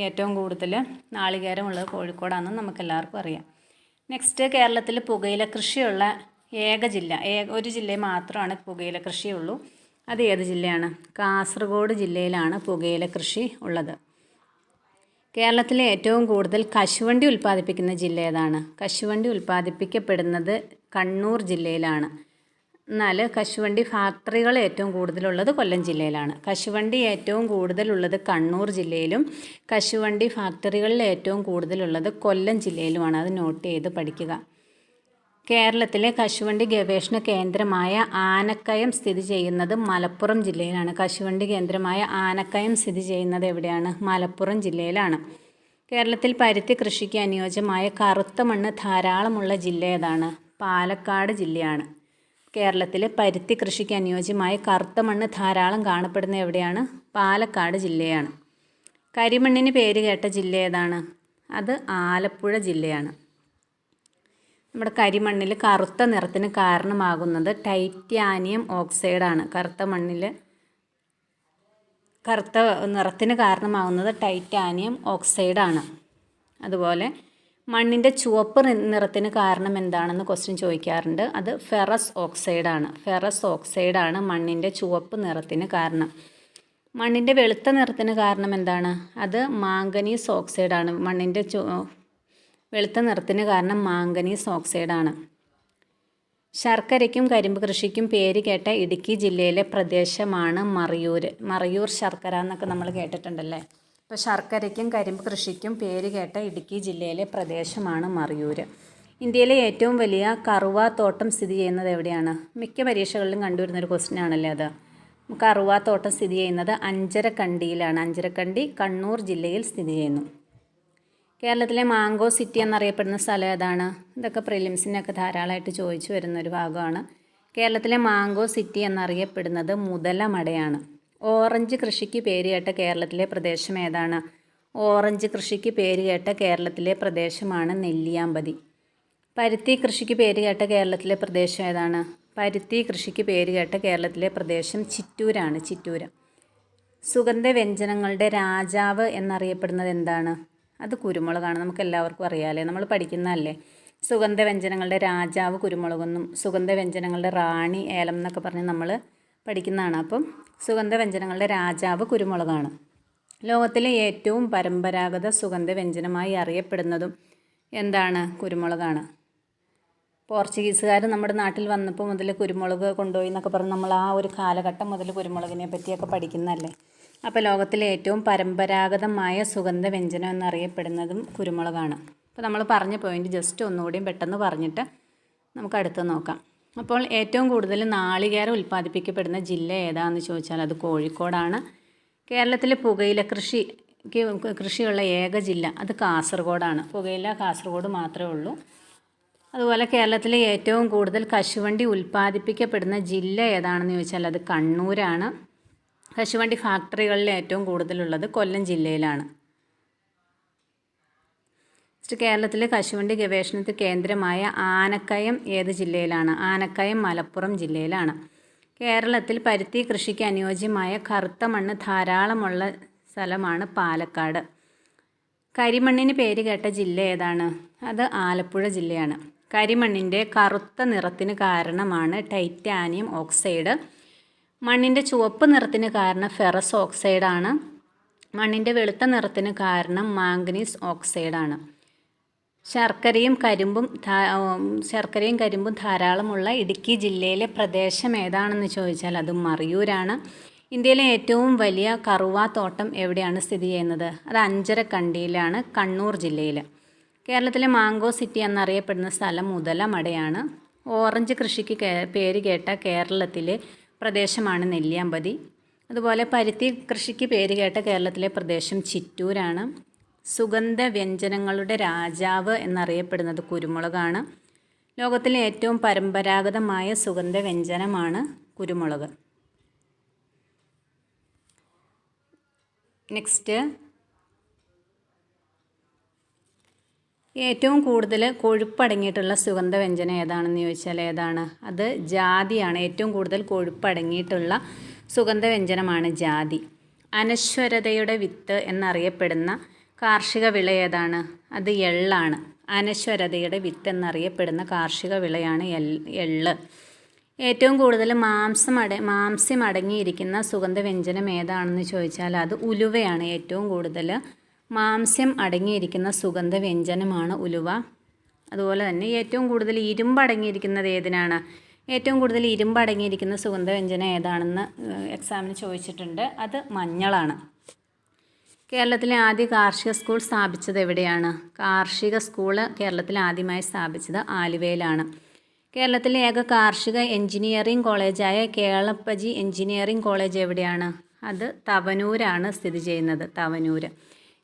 ഏറ്റവും കൂടുതൽ നാളികേരം ഉള്ളത് കോഴിക്കോടാണെന്ന് നമുക്കെല്ലാവർക്കും അറിയാം. നെക്സ്റ്റ്, കേരളത്തിൽ പുകയില കൃഷിയുള്ള ഏക ജില്ല, ഒരു ജില്ലയിൽ മാത്രമാണ് പുകയില കൃഷിയുള്ളൂ. അത് ഏത് ജില്ലയാണ്? കാസർഗോഡ് ജില്ലയിലാണ് പുകയില കൃഷി ഉള്ളത്. കേരളത്തിലെ ഏറ്റവും കൂടുതൽ കശുവണ്ടി ഉൽപ്പാദിപ്പിക്കുന്ന ജില്ല ഏതാണ്? കശുവണ്ടി ഉൽപ്പാദിപ്പിക്കപ്പെടുന്നത് കണ്ണൂർ ജില്ലയിലാണ്. എന്നാൽ കശുവണ്ടി ഫാക്ടറികൾ ഏറ്റവും കൂടുതലുള്ളത് കൊല്ലം ജില്ലയിലാണ്. കശുവണ്ടി ഏറ്റവും കൂടുതലുള്ളത് കണ്ണൂർ ജില്ലയിലും കശുവണ്ടി ഫാക്ടറികളിൽ ഏറ്റവും കൂടുതലുള്ളത് കൊല്ലം ജില്ലയിലുമാണ്. അത് നോട്ട് ചെയ്ത് പഠിക്കുക. കേരളത്തിലെ കശുവണ്ടി ഗവേഷണ കേന്ദ്രമായ ആനക്കയം സ്ഥിതി ചെയ്യുന്നത് മലപ്പുറം ജില്ലയിലാണ്. കശുവണ്ടി കേന്ദ്രമായ ആനക്കയം സ്ഥിതി ചെയ്യുന്നത് എവിടെയാണ്? മലപ്പുറം ജില്ലയിലാണ്. കേരളത്തിൽ പരുത്തി കൃഷിക്ക് അനുയോജ്യമായ കറുത്ത മണ്ണ് ധാരാളമുള്ള ജില്ല ഏതാണ്? പാലക്കാട് ജില്ലയാണ്. കേരളത്തിൽ പരുത്തി കൃഷിക്ക് അനുയോജ്യമായ കറുത്ത മണ്ണ് ധാരാളം കാണപ്പെടുന്ന എവിടെയാണ്? പാലക്കാട് ജില്ലയാണ്. കരിമണ്ണിന് പേര് കേട്ട ജില്ല ഏതാണ്? അത് ആലപ്പുഴ ജില്ലയാണ്. നമ്മുടെ കരിമണ്ണിൽ കറുത്ത നിറത്തിന് കാരണമാകുന്നത് ടൈറ്റാനിയം ഓക്സൈഡാണ്. കറുത്ത നിറത്തിന് കാരണമാകുന്നത് ടൈറ്റാനിയം ഓക്സൈഡാണ്. അതുപോലെ മണ്ണിൻ്റെ ചുവപ്പ് നിറത്തിന് കാരണം എന്താണെന്ന് ക്വസ്റ്റ്യൻ ചോദിക്കാറുണ്ട്. അത് ഫെറസ് ഓക്സൈഡാണ്. ഫെറസ് ഓക്സൈഡാണ് മണ്ണിൻ്റെ ചുവപ്പ് നിറത്തിന് കാരണം. മണ്ണിൻ്റെ വെളുത്ത നിറത്തിന് കാരണം എന്താണ്? അത് മാംഗനീസ് ഓക്സൈഡാണ്. മണ്ണിൻ്റെ വെളുത്ത നിറത്തിന് കാരണം മാംഗനീസ് ഓക്സൈഡാണ്. ശർക്കരയ്ക്കും കരിമ്പ് കൃഷിക്കും പേര് കേട്ട ഇടുക്കി ജില്ലയിലെ പ്രദേശമാണ് മറയൂർ. മറയൂർ ശർക്കര എന്നൊക്കെ നമ്മൾ കേട്ടിട്ടുണ്ടല്ലേ. ഇപ്പോൾ ശർക്കരയ്ക്കും കരിമ്പ് കൃഷിക്കും പേര് കേട്ട ഇടുക്കി ജില്ലയിലെ പ്രദേശമാണ് മറയൂർ. ഇന്ത്യയിലെ ഏറ്റവും വലിയ കറുവാത്തോട്ടം സ്ഥിതി ചെയ്യുന്നത് എവിടെയാണ്? മിക്ക പരീക്ഷകളിലും കണ്ടുവരുന്നൊരു ക്വസ്റ്റ്യൻ ആണല്ലേ അത്. കറുവാത്തോട്ടം സ്ഥിതി ചെയ്യുന്നത് അഞ്ചരക്കണ്ടിയിലാണ്. അഞ്ചരക്കണ്ടി കണ്ണൂർ ജില്ലയിൽ സ്ഥിതി ചെയ്യുന്നു. കേരളത്തിലെ മാംഗോ സിറ്റി എന്നറിയപ്പെടുന്ന സ്ഥലം ഏതാണ്? ഇതൊക്കെ പ്രിലിംസിനൊക്കെ ധാരാളമായിട്ട് ചോദിച്ചു വരുന്നൊരു ഭാഗമാണ്. കേരളത്തിലെ മാംഗോ സിറ്റി എന്നറിയപ്പെടുന്നത് മുതലമടയാണ്. ഓറഞ്ച് കൃഷിക്ക് പേര് കേട്ട കേരളത്തിലെ പ്രദേശം ഏതാണ്? ഓറഞ്ച് കൃഷിക്ക് പേര് കേട്ട കേരളത്തിലെ പ്രദേശമാണ് നെല്ലിയാമ്പതി. പരുത്തി കൃഷിക്ക് പേര് കേട്ട കേരളത്തിലെ പ്രദേശം ഏതാണ്? പരുത്തി കൃഷിക്ക് പേര് കേട്ട കേരളത്തിലെ പ്രദേശം ചിറ്റൂരാണ്. ചിറ്റൂര്. സുഗന്ധവ്യഞ്ജനങ്ങളുടെ രാജാവ് എന്നറിയപ്പെടുന്നത് എന്താണ്? അത് കുരുമുളകാണ്. നമുക്ക് എല്ലാവർക്കും അറിയാമല്ലേ, നമ്മൾ പഠിക്കുന്നതല്ലേ. സുഗന്ധവ്യഞ്ജനങ്ങളുടെ രാജാവ് കുരുമുളകൊന്നും സുഗന്ധവ്യഞ്ജനങ്ങളുടെ റാണി ഏലം എന്നൊക്കെ പറഞ്ഞ് നമ്മൾ പഠിക്കുന്നതാണ്. അപ്പം സുഗന്ധവ്യഞ്ജനങ്ങളുടെ രാജാവ് കുരുമുളകാണ്. ലോകത്തിലെ ഏറ്റവും പരമ്പരാഗത സുഗന്ധവ്യഞ്ജനമായി അറിയപ്പെടുന്നതും എന്താണ്? കുരുമുളകാണ്. പോർച്ചുഗീസുകാർ നമ്മുടെ നാട്ടിൽ വന്നപ്പോൾ മുതൽ കുരുമുളക് കൊണ്ടുപോയി എന്നൊക്കെ പറഞ്ഞ് നമ്മൾ ആ ഒരു കാലഘട്ടം മുതൽ കുരുമുളകിനെ പറ്റിയൊക്കെ പഠിക്കുന്നതല്ലേ. അപ്പോൾ ലോകത്തിലെ ഏറ്റവും പരമ്പരാഗതമായ സുഗന്ധവ്യഞ്ജനം എന്നറിയപ്പെടുന്നതും കുരുമുളകാണ്. അപ്പോൾ നമ്മൾ പറഞ്ഞ പോയിന്റ് ജസ്റ്റ് ഒന്നുകൂടിയും പെട്ടെന്ന് പറഞ്ഞിട്ട് നമുക്ക് അടുത്ത് നോക്കാം. അപ്പോൾ ഏറ്റവും കൂടുതൽ നാളികേരം ഉൽപ്പാദിപ്പിക്കപ്പെടുന്ന ജില്ല ഏതാണെന്ന് ചോദിച്ചാൽ അത് കോഴിക്കോടാണ്. കേരളത്തിലെ പുകയില കൃഷിയുള്ള ഏക ജില്ല അത് കാസർഗോഡാണ്. പുകയില കാസർഗോഡ് മാത്രമേ ഉള്ളൂ. അതുപോലെ കേരളത്തിലെ ഏറ്റവും കൂടുതൽ കശുവണ്ടി ഉൽപ്പാദിപ്പിക്കപ്പെടുന്ന ജില്ല ഏതാണെന്ന് ചോദിച്ചാൽ അത് കണ്ണൂരാണ്. കശുവണ്ടി ഫാക്ടറികളിൽ ഏറ്റവും കൂടുതലുള്ളത് കൊല്ലം ജില്ലയിലാണ്. കേരളത്തിലെ കശുവണ്ടി ഗവേഷണ കേന്ദ്രമായ ആനക്കയം ഏത് ജില്ലയിലാണ്? ആനക്കയം മലപ്പുറം ജില്ലയിലാണ്. കേരളത്തിൽ പരുത്തി കൃഷിക്ക് അനുയോജ്യമായ കറുത്ത മണ്ണ് ധാരാളമുള്ള സ്ഥലമാണ് പാലക്കാട്. കരിമണ്ണിന് പേര് കേട്ട ജില്ല ഏതാണ്? അത് ആലപ്പുഴ ജില്ലയാണ്. കരിമണ്ണിൻ്റെ കറുത്ത നിറത്തിന് കാരണമാണ് ടൈറ്റാനിയം ഓക്സൈഡ്. മണ്ണിൻ്റെ ചുവപ്പ് നിറത്തിന് കാരണം ഫെറസ് ഓക്സൈഡാണ്. മണ്ണിൻ്റെ വെളുത്ത നിറത്തിന് കാരണം മാംഗനീസ് ഓക്സൈഡാണ്. ശർക്കരയും കരിമ്പും ധാരാളമുള്ള ഇടുക്കി ജില്ലയിലെ പ്രദേശം ഏതാണെന്ന് ചോദിച്ചാൽ അത് മറയൂരാണ്. ഇന്ത്യയിലെ ഏറ്റവും വലിയ കറുവാത്തോട്ടം എവിടെയാണ് സ്ഥിതി ചെയ്യുന്നത്? അത് അഞ്ചരക്കണ്ടിയിലാണ്, കണ്ണൂർ ജില്ലയിൽ. കേരളത്തിലെ മാംഗോ സിറ്റി എന്നറിയപ്പെടുന്ന സ്ഥലം മുതലമടയാണ്. ഓറഞ്ച് കൃഷിക്ക് പേര് കേട്ട കേരളത്തിലെ പ്രദേശമാണ് നെല്ലിയാമ്പതി. അതുപോലെ പരുത്തി കൃഷിക്ക് പേര് കേട്ട കേരളത്തിലെ പ്രദേശം ചിറ്റൂരാണ്. സുഗന്ധ വ്യഞ്ജനങ്ങളുടെ രാജാവ് എന്നറിയപ്പെടുന്നത് കുരുമുളകാണ്. ലോകത്തിലെ ഏറ്റവും പരമ്പരാഗതമായ സുഗന്ധ വ്യഞ്ജനമാണ് കുരുമുളക്. നെക്സ്റ്റ്, ഏറ്റവും കൂടുതൽ കൊഴുപ്പടങ്ങിയിട്ടുള്ള സുഗന്ധവ്യഞ്ജനം ഏതാണെന്ന് ചോദിച്ചാൽ ഏതാണ്? അത് ജാതിയാണ്. ഏറ്റവും കൂടുതൽ കൊഴുപ്പടങ്ങിയിട്ടുള്ള സുഗന്ധവ്യഞ്ജനമാണ് ജാതി. അനശ്വരതയുടെ വിത്ത് എന്നറിയപ്പെടുന്ന കാർഷിക വിള ഏതാണ്? അത് എള്ളാണ്. അനശ്വരതയുടെ വിത്ത് എന്നറിയപ്പെടുന്ന കാർഷിക വിളയാണ് എള്ള്. ഏറ്റവും കൂടുതൽ മാംസ്യം അടങ്ങിയിരിക്കുന്ന സുഗന്ധവ്യഞ്ജനം ഏതാണെന്ന് ചോദിച്ചാൽ അത് ഉലുവയാണ്. ഏറ്റവും കൂടുതൽ മാംസ്യം അടങ്ങിയിരിക്കുന്ന സുഗന്ധവ്യഞ്ജനമാണ് ഉലുവ. അതുപോലെ തന്നെ ഏറ്റവും കൂടുതൽ ഇരുമ്പ് അടങ്ങിയിരിക്കുന്നത് ഏതിനാണ്? ഏറ്റവും കൂടുതൽ ഇരുമ്പ് അടങ്ങിയിരിക്കുന്ന സുഗന്ധവ്യഞ്ജനം ഏതാണെന്ന് എക്സാമിന് ചോദിച്ചിട്ടുണ്ട്. അത് മഞ്ഞളാണ്. കേരളത്തിലെ ആദ്യ കാർഷിക സ്കൂൾ സ്ഥാപിച്ചത് എവിടെയാണ്? കാർഷിക സ്കൂള് കേരളത്തിൽ ആദ്യമായി സ്ഥാപിച്ചത് ആലുവയിലാണ്. കേരളത്തിലെ ഏക കാർഷിക എഞ്ചിനീയറിംഗ് കോളേജായ കേളപ്പജി എഞ്ചിനീയറിംഗ് കോളേജ് എവിടെയാണ്? അത് തവനൂരാണ് സ്ഥിതി ചെയ്യുന്നത്. തവനൂര്.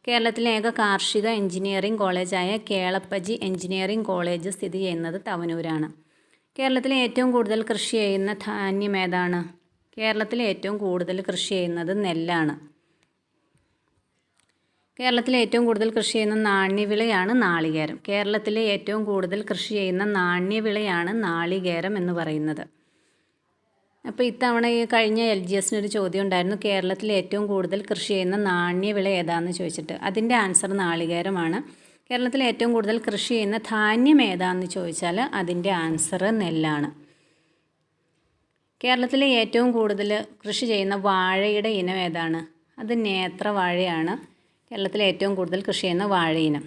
കേരളത്തിലെ ഏക കാർഷിക എഞ്ചിനീയറിംഗ് കോളേജായ കേളപ്പജി എഞ്ചിനീയറിംഗ് കോളേജ് സ്ഥിതി ചെയ്യുന്നത് തവനൂരാണ്. കേരളത്തിലെ ഏറ്റവും കൂടുതൽ കൃഷി ചെയ്യുന്ന ധാന്യം ഏതാണ്? കേരളത്തിലെ ഏറ്റവും കൂടുതൽ കൃഷി ചെയ്യുന്നത് നെല്ലാണ്. കേരളത്തിലെ ഏറ്റവും കൂടുതൽ കൃഷി ചെയ്യുന്ന നാണ്യവിളയാണ് നാളികേരം. കേരളത്തിലെ ഏറ്റവും കൂടുതൽ കൃഷി ചെയ്യുന്ന നാണ്യവിളയാണ് നാളികേരം എന്ന് പറയുന്നത്. അപ്പോൾ ഇത്തവണ കഴിഞ്ഞ LGSനൊരു ചോദ്യം ഉണ്ടായിരുന്നു, കേരളത്തിലെ ഏറ്റവും കൂടുതൽ കൃഷി ചെയ്യുന്ന നാണ്യവിള ഏതാണെന്ന് ചോദിച്ചിട്ട്. അതിൻ്റെ ആൻസർ നാളികേരമാണ്. കേരളത്തിലെ ഏറ്റവും കൂടുതൽ കൃഷി ചെയ്യുന്ന ധാന്യം ഏതാണെന്ന് ചോദിച്ചാൽ അതിൻ്റെ ആൻസർ നെല്ലാണ്. കേരളത്തിലെ ഏറ്റവും കൂടുതൽ കൃഷി ചെയ്യുന്ന വാഴയുടെ ഇനം ഏതാണ്? അത് നേത്രവാഴയാണ്. കേരളത്തിലെ ഏറ്റവും കൂടുതൽ കൃഷി ചെയ്യുന്ന വാഴയിനം.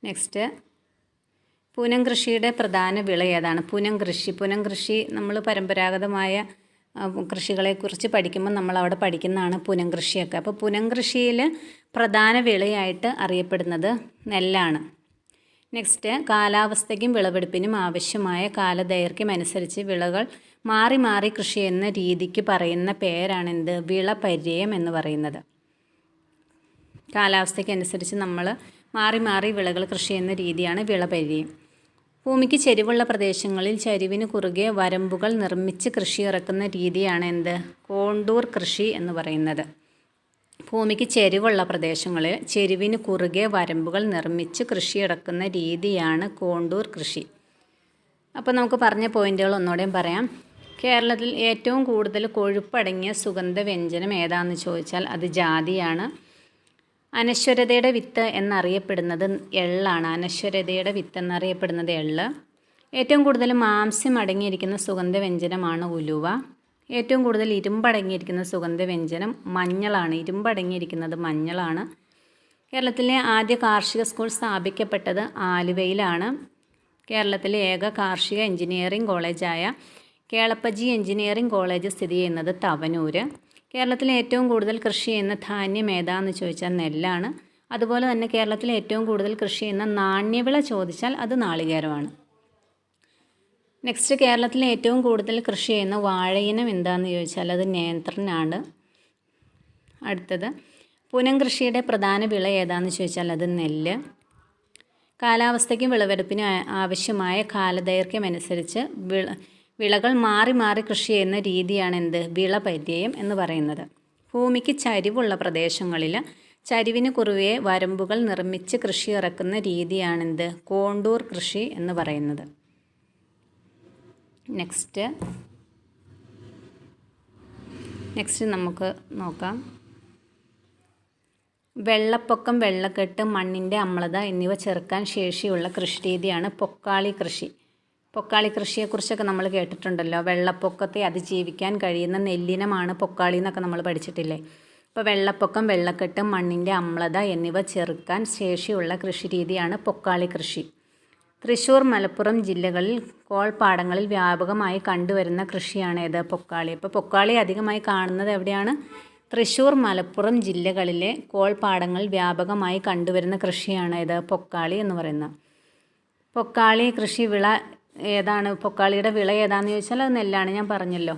നെക്സ്റ്റ്, പുനംകൃഷിയുടെ പ്രധാന വിള ഏതാണ്? പുനംകൃഷി നമ്മൾ പരമ്പരാഗതമായ കൃഷികളെക്കുറിച്ച് പഠിക്കുമ്പോൾ നമ്മളവിടെ പഠിക്കുന്നതാണ് പുനംകൃഷിയൊക്കെ. അപ്പോൾ പുനംകൃഷിയിൽ പ്രധാന വിളയായിട്ട് അറിയപ്പെടുന്നത് നെല്ലാണ്. നെക്സ്റ്റ്, കാലാവസ്ഥയ്ക്കും വിളവെടുപ്പിനും ആവശ്യമായ കാലദൈർഘ്യം അനുസരിച്ച് വിളകൾ മാറി മാറി കൃഷി ചെയ്യുന്ന രീതിക്ക് പറയുന്ന പേരാണെന്ത്? വിളപര്യം എന്ന് പറയുന്നത്. കാലാവസ്ഥയ്ക്കനുസരിച്ച് നമ്മൾ മാറി മാറി വിളകൾ കൃഷി ചെയ്യുന്ന രീതിയാണ് വിളപര്യം. ഭൂമിക്ക് ചെരിവുള്ള പ്രദേശങ്ങളിൽ ചരിവിന് കുറുകെ വരമ്പുകൾ നിർമ്മിച്ച് കൃഷി ഇറക്കുന്ന രീതിയാണ് എന്ത്? കോണ്ടൂർ കൃഷി എന്ന് പറയുന്നത്. ഭൂമിക്ക് ചെരിവുള്ള പ്രദേശങ്ങളിൽ ചെരിവിന് കുറുകെ വരമ്പുകൾ നിർമ്മിച്ച് കൃഷി ഇറക്കുന്ന രീതിയാണ് കോണ്ടൂർ കൃഷി. അപ്പോൾ നമുക്ക് പറഞ്ഞ പോയിന്റുകൾ ഒന്നുകൂടെയും പറയാം. കേരളത്തിൽ ഏറ്റവും കൂടുതൽ കൊഴുപ്പടങ്ങിയ സുഗന്ധവ്യഞ്ജനം ഏതാണെന്ന് ചോദിച്ചാൽ അത് ജാതിയാണ്. അനശ്വരതയുടെ വിത്ത് എന്നറിയപ്പെടുന്നത് എള്ളാണ്. അനശ്വരതയുടെ വിത്ത് എന്നറിയപ്പെടുന്നത് എള്ള്. ഏറ്റവും കൂടുതൽ മാംസ്യം അടങ്ങിയിരിക്കുന്ന സുഗന്ധവ്യഞ്ജനമാണ് ഉലുവ. ഏറ്റവും കൂടുതൽ ഇരുമ്പടങ്ങിയിരിക്കുന്ന സുഗന്ധവ്യഞ്ജനം മഞ്ഞളാണ്. ഇരുമ്പടങ്ങിയിരിക്കുന്നത് മഞ്ഞളാണ്. കേരളത്തിലെ ആദ്യ കാർഷിക സ്കൂൾ സ്ഥാപിക്കപ്പെട്ടത് ആലുവയിലാണ്. കേരളത്തിലെ ഏക കാർഷിക എഞ്ചിനീയറിംഗ് കോളേജായ കേളപ്പജി എഞ്ചിനീയറിംഗ് കോളേജ് സ്ഥിതി ചെയ്യുന്നത് തവനൂര്. കേരളത്തിലെ ഏറ്റവും കൂടുതൽ കൃഷി ചെയ്യുന്ന ധാന്യം ഏതാണെന്ന് ചോദിച്ചാൽ നെല്ലാണ്. അതുപോലെ തന്നെ കേരളത്തിലെ ഏറ്റവും കൂടുതൽ കൃഷി ചെയ്യുന്ന നാണ്യവിള ചോദിച്ചാൽ അത് നാളികേരമാണ്. നെക്സ്റ്റ്, കേരളത്തിലെ ഏറ്റവും കൂടുതൽ കൃഷി ചെയ്യുന്ന വാഴയിനം എന്താണെന്ന് ചോദിച്ചാൽ അത് നേന്ത്രനാണ്. അടുത്തത്, പുനംകൃഷിയുടെ പ്രധാന വിള ഏതാണെന്ന് ചോദിച്ചാൽ അത് നെല്ല്. കാലാവസ്ഥയ്ക്കും വിളവെടുപ്പിനും ആവശ്യമായ കാലദൈർഘ്യമനുസരിച്ച് വിളകൾ മാറി മാറി കൃഷി ചെയ്യുന്ന രീതിയാണ് വിളപര്യയം എന്ന് പറയുന്നത്. ഭൂമിക്ക് ചരിവുള്ള പ്രദേശങ്ങളിൽ ചരിവിന് കുറുവെ വരമ്പുകൾ നിർമ്മിച്ച് കൃഷി ഇറക്കുന്ന രീതിയാണ് കോണ്ടൂർ കൃഷി എന്ന് പറയുന്നത്. നെക്സ്റ്റ് നമുക്ക് നോക്കാം. വെള്ളപ്പൊക്കം, വെള്ളക്കെട്ട്, മണ്ണിൻ്റെ അമ്ലത എന്നിവ ചെറുക്കാൻ ശേഷിയുള്ള കൃഷിരീതിയാണ് പൊക്കാളി കൃഷി. പൊക്കാളി കൃഷിയെക്കുറിച്ചൊക്കെ നമ്മൾ കേട്ടിട്ടുണ്ടല്ലോ. വെള്ളപ്പൊക്കത്തെ അതിജീവിക്കാൻ കഴിയുന്ന നെല്ലിനമാണ് പൊക്കാളി എന്നൊക്കെ നമ്മൾ പഠിച്ചിട്ടില്ലേ. അപ്പോൾ വെള്ളപ്പൊക്കം, വെള്ളക്കെട്ട്, മണ്ണിൻ്റെ അമ്ലത എന്നിവ ചെറുക്കാൻ ശേഷിയുള്ള കൃഷിരീതിയാണ് പൊക്കാളി കൃഷി. തൃശ്ശൂർ, മലപ്പുറം ജില്ലകളിൽ കോൾപ്പാടങ്ങളിൽ വ്യാപകമായി കണ്ടുവരുന്ന കൃഷിയാണ് പൊക്കാളി. അപ്പോൾ പൊക്കാളി അധികമായി കാണുന്നത് എവിടെയാണ്? തൃശ്ശൂർ, മലപ്പുറം ജില്ലകളിലെ കോൾപ്പാടങ്ങളിൽ വ്യാപകമായി കണ്ടുവരുന്ന കൃഷിയാണ് പൊക്കാളി എന്ന് പറയുന്നത്. പൊക്കാളി കൃഷി വിള ഏതാണ്? പൊക്കാളിയുടെ വിള ഏതാണെന്ന് ചോദിച്ചാൽ അത് നെല്ലാണ്, ഞാൻ പറഞ്ഞല്ലോ.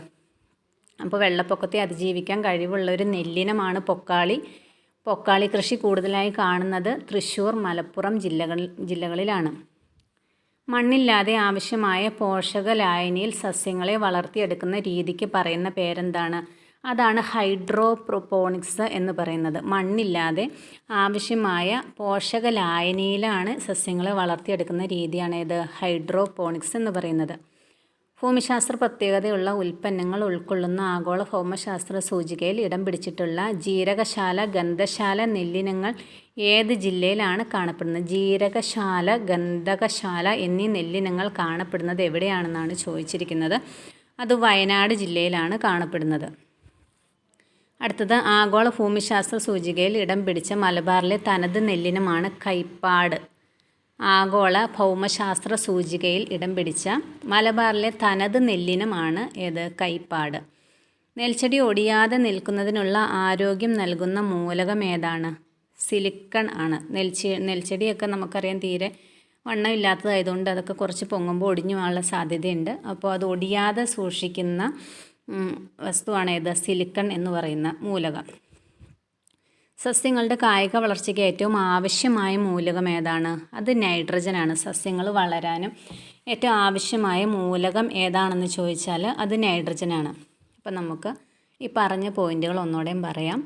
അപ്പോൾ വെള്ളപ്പൊക്കത്തെ അതിജീവിക്കാൻ കഴിവുള്ള ഒരു നെല്ലിനമാണ് പൊക്കാളി. പൊക്കാളി കൃഷി കൂടുതലായി കാണുന്നത് തൃശ്ശൂർ, മലപ്പുറം ജില്ലകളിലാണ്. മണ്ണില്ലാതെ ആവശ്യമായ പോഷക ലായനിയിൽ സസ്യങ്ങളെ വളർത്തിയെടുക്കുന്ന രീതിക്ക് പറയുന്ന പേരെന്താണ്? അതാണ് ഹൈഡ്രോപോണിക്സ് എന്ന് പറയുന്നത്. മണ്ണില്ലാതെ ആവശ്യമായ പോഷക ലായനിയിലാണ് സസ്യങ്ങളെ വളർത്തിയെടുക്കുന്ന രീതിയാണ് ഹൈഡ്രോപോണിക്സ് എന്ന് പറയുന്നത്. ഭൂമിശാസ്ത്ര പ്രത്യേകതയുള്ള ഉൽപ്പന്നങ്ങൾ ഉൾക്കൊള്ളുന്ന ആഗോള ഭൗമശാസ്ത്ര സൂചികയിൽ ഇടം പിടിച്ചിട്ടുള്ള ജീരകശാല, ഗന്ധകശാല നെല്ലിനങ്ങൾ ഏത് ജില്ലയിലാണ് കാണപ്പെടുന്നത്? ജീരകശാല, ഗന്ധകശാല എന്നീ നെല്ലിനങ്ങൾ കാണപ്പെടുന്നത് എവിടെയാണെന്നാണ് ചോദിച്ചിരിക്കുന്നത്. അത് വയനാട് ജില്ലയിലാണ് കാണപ്പെടുന്നത്. അടുത്തത് ആഗോള ഭൂമിശാസ്ത്ര സൂചികയിൽ ഇടം പിടിച്ച മലബാറിലെ തനത് നെല്ലിനമാണ് കൈപ്പാട്. ആഗോള ഭൗമശാസ്ത്ര സൂചികയിൽ ഇടം പിടിച്ച മലബാറിലെ തനത് നെല്ലിനമാണ് കൈപ്പാട്. നെൽച്ചെടി ഒടിയാതെ നിൽക്കുന്നതിനുള്ള ആരോഗ്യം നൽകുന്ന മൂലകം ഏതാണ്? സിലിക്കൺ ആണ്. നെൽച്ചെടിയൊക്കെ നമുക്കറിയാം തീരെ വണ്ണമില്ലാത്തതായതുകൊണ്ട് അതൊക്കെ കുറച്ച് പൊങ്ങുമ്പോൾ ഒടിഞ്ഞു പോകാനുള്ള സാധ്യതയുണ്ട്. അപ്പോൾ അത് ഒടിയാതെ സൂക്ഷിക്കുന്ന വസ്തുവാണ് സിലിക്കൺ എന്ന് പറയുന്ന മൂലകം. സസ്യങ്ങളുടെ കായിക വളർച്ചയ്ക്ക് ഏറ്റവും ആവശ്യമായ മൂലകം ഏതാണ്? അത് നൈട്രജനാണ്. സസ്യങ്ങൾ വളരാനും ഏറ്റവും ആവശ്യമായ മൂലകം ഏതാണെന്ന് ചോദിച്ചാൽ അത് നൈട്രജനാണ്. അപ്പം നമുക്ക് ഈ പറഞ്ഞ പോയിന്റുകൾ ഒന്നുകൂടെയും പറയാം.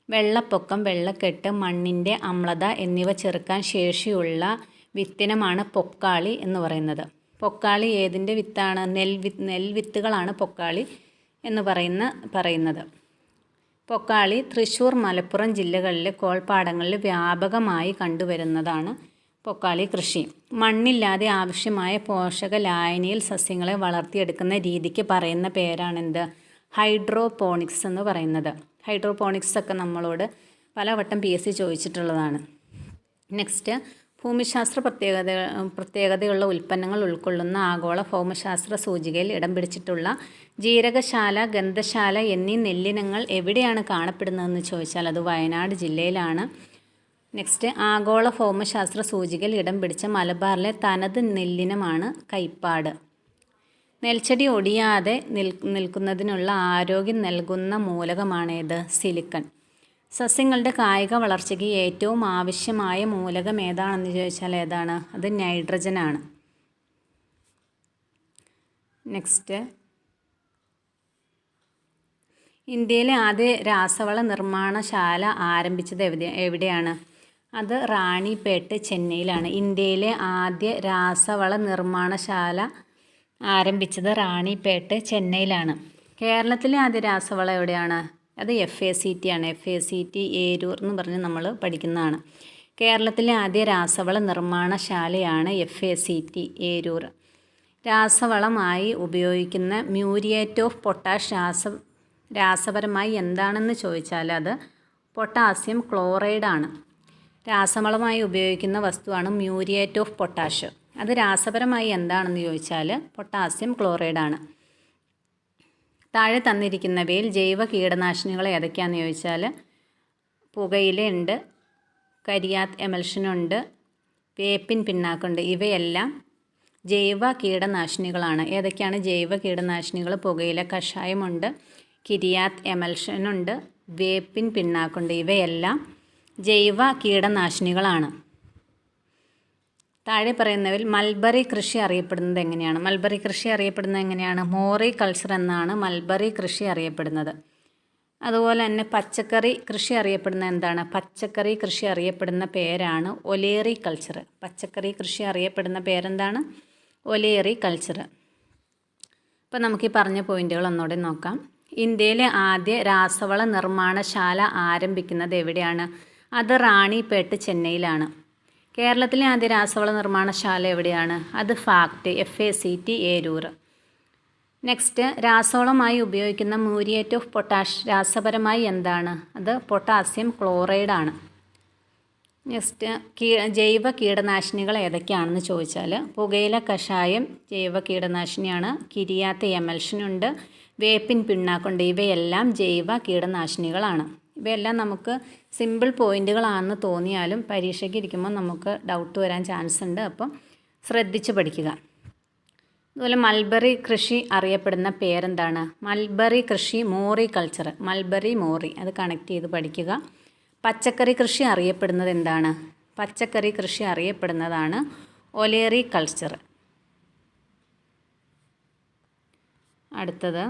വെള്ളപ്പൊക്കം, വെള്ളക്കെട്ട്, മണ്ണിൻ്റെ അമ്ലത എന്നിവ ചെറുക്കാൻ ശേഷിയുള്ള വിത്തിനമാണ് പൊക്കാളി എന്ന് പറയുന്നത്. പൊക്കാളി ഏതിൻ്റെ വിത്താണ്? നെൽവിത്തുകളാണ് പൊക്കാളി എന്ന് പറയുന്നത്. പൊക്കാളി തൃശ്ശൂർ, മലപ്പുറം ജില്ലകളിലെ കോൾപ്പാടങ്ങളിൽ വ്യാപകമായി കണ്ടുവരുന്നതാണ് പൊക്കാളി കൃഷി. മണ്ണില്ലാതെ ആവശ്യമായ പോഷക ലായനിയിൽ സസ്യങ്ങളെ വളർത്തിയെടുക്കുന്ന രീതിക്ക് പറയുന്ന പേരാണ് ഹൈഡ്രോപോണിക്സ് എന്ന് പറയുന്നത്. ഹൈഡ്രോപോണിക്സ് ഒക്കെ നമ്മളോട് പലവട്ടം PSC ചോദിച്ചിട്ടുള്ളതാണ്. നെക്സ്റ്റ്, ഭൂമിശാസ്ത്ര പ്രത്യേകതയുള്ള ഉൽപ്പന്നങ്ങൾ ഉൾക്കൊള്ളുന്ന ആഗോള ഭൗമശാസ്ത്ര സൂചികയിൽ ഇടം പിടിച്ചിട്ടുള്ള ജീരകശാല, ഗന്ധകശാല എന്നീ നെല്ലിനങ്ങൾ എവിടെയാണ് കാണപ്പെടുന്നതെന്ന് ചോദിച്ചാൽ അത് വയനാട് ജില്ലയിലാണ്. നെക്സ്റ്റ്, ആഗോള ഭൗമശാസ്ത്ര സൂചികയിൽ ഇടം പിടിച്ച മലബാറിലെ തനത് നെല്ലിനമാണ് കൈപ്പാട്. നെൽച്ചെടി ഒടിയാതെ നിൽക്കുന്നതിനുള്ള ആരോഗ്യം നൽകുന്ന മൂലകമാണ് സിലിക്കൺ. സസ്യങ്ങളുടെ കായിക വളർച്ചയ്ക്ക് ഏറ്റവും ആവശ്യമായ മൂലകം ഏതാണെന്ന് ചോദിച്ചാൽ ഏതാണ്? അത് നൈട്രജനാണ്. നെക്സ്റ്റ്, ഇന്ത്യയിലെ ആദ്യ രാസവള നിർമ്മാണശാല ആരംഭിച്ചത് എവിടെയാണ്? അത് റാണിപേട്ട്, ചെന്നൈയിലാണ്. ഇന്ത്യയിലെ ആദ്യ രാസവള നിർമ്മാണശാല ആരംഭിച്ചത് റാണിപേട്ട്, ചെന്നൈയിലാണ്. കേരളത്തിലെ ആദ്യ രാസവളം എവിടെയാണ്? അത് FACT ആണ്. FACT ഏരൂർ എന്ന് പറഞ്ഞ് നമ്മൾ പഠിക്കുന്നതാണ്. കേരളത്തിലെ ആദ്യ രാസവള നിർമ്മാണശാലയാണ് FACT ഏരൂർ. രാസവളമായി ഉപയോഗിക്കുന്ന മ്യൂരിയേറ്റ് ഓഫ് പൊട്ടാഷ് രാസപരമായി എന്താണെന്ന് ചോദിച്ചാൽ അത് പൊട്ടാസ്യം ക്ലോറൈഡ് ആണ്. രാസവളമായി ഉപയോഗിക്കുന്ന വസ്തുവാണ് മ്യൂരിയേറ്റ് ഓഫ് പൊട്ടാഷ്. അത് രാസപരമായി എന്താണെന്ന് ചോദിച്ചാൽ പൊട്ടാസ്യം ക്ലോറൈഡ് ആണ്. താഴെ തന്നിരിക്കുന്നവയിൽ ജൈവ കീടനാശിനികൾ ഏതൊക്കെയാണെന്ന് ചോദിച്ചാൽ പുകയിലയുണ്ട്, കരിയാത്ത് എമൽഷനുണ്ട്, വേപ്പിൻ പിണ്ണാക്കുണ്ട്. ഇവയെല്ലാം ജൈവ കീടനാശിനികളാണ്. ഏതൊക്കെയാണ് ജൈവ കീടനാശിനികൾ? പുകയില കഷായമുണ്ട്, കിരിയാത്ത് എമൽഷനുണ്ട്, വേപ്പിൻ പിണ്ണാക്കുണ്ട്. ഇവയെല്ലാം ജൈവ കീടനാശിനികളാണ്. താഴെ പറയുന്നവരിൽ മൽബറി കൃഷി അറിയപ്പെടുന്നത് എങ്ങനെയാണ്? മൽബറി കൃഷി അറിയപ്പെടുന്നത് എങ്ങനെയാണ്? മോറി കൾച്ചർ എന്നാണ് മൽബറി കൃഷി അറിയപ്പെടുന്നത്. അതുപോലെ തന്നെ പച്ചക്കറി കൃഷി അറിയപ്പെടുന്ന എന്താണ്? പച്ചക്കറി കൃഷി അറിയപ്പെടുന്ന പേരാണ് ഒലേറി കൾച്ചർ. പച്ചക്കറി കൃഷി അറിയപ്പെടുന്ന പേരെന്താണ്? ഒലേറി കൾച്ചർ. അപ്പോൾ നമുക്ക് ഈ പറഞ്ഞ പോയിന്റുകൾ ഒന്നുകൂടി നോക്കാം. ഇന്ത്യയിലെ ആദ്യ രാസവള നിർമ്മാണശാല ആരംഭിക്കുന്നത് എവിടെയാണ്? അത് റാണിപേട്ട്, ചെന്നൈയിലാണ്. കേരളത്തിലെ ആദ്യ രാസവള നിർമ്മാണശാല എവിടെയാണ്? അത് FACT ഏരൂർ. നെക്സ്റ്റ്, രാസവളമായി ഉപയോഗിക്കുന്ന മ്യൂരിയേറ്റ് ഓഫ് പൊട്ടാഷ് രാസപരമായി എന്താണ്? അത് പൊട്ടാസ്യം ക്ലോറൈഡ് ആണ്. നെക്സ്റ്റ്, ജൈവ കീടനാശിനികൾ ഏതൊക്കെയാണെന്ന് ചോദിച്ചാൽ പുകയില കഷായം ജൈവ കീടനാശിനിയാണ്. കിരിയാത്ത എമൽഷനുണ്ട്, വേപ്പിൻ പിണ്ണാക്കുണ്ട്. ഇവയെല്ലാം ജൈവ കീടനാശിനികളാണ്. ഇവയെല്ലാം നമുക്ക് സിമ്പിൾ പോയിന്റുകളാണെന്ന് തോന്നിയാലും പരീക്ഷയ്ക്ക് ഇരിക്കുമ്പോൾ നമുക്ക് ഡൗട്ട് വരാൻ ചാൻസ് ഉണ്ട്. അപ്പം ശ്രദ്ധിച്ച് പഠിക്കുക. അതുപോലെ മൽബറി കൃഷി അറിയപ്പെടുന്ന പേരെന്താണ്? മൽബറി കൃഷി മോറി കൾച്ചർ. മൽബറി മോറി, അത് കണക്ട് ചെയ്ത് പഠിക്കുക. പച്ചക്കറി കൃഷി അറിയപ്പെടുന്നത് എന്താണ്? പച്ചക്കറി കൃഷി അറിയപ്പെടുന്നതാണ് ഒലേറി കൾച്ചർ. അടുത്തത്,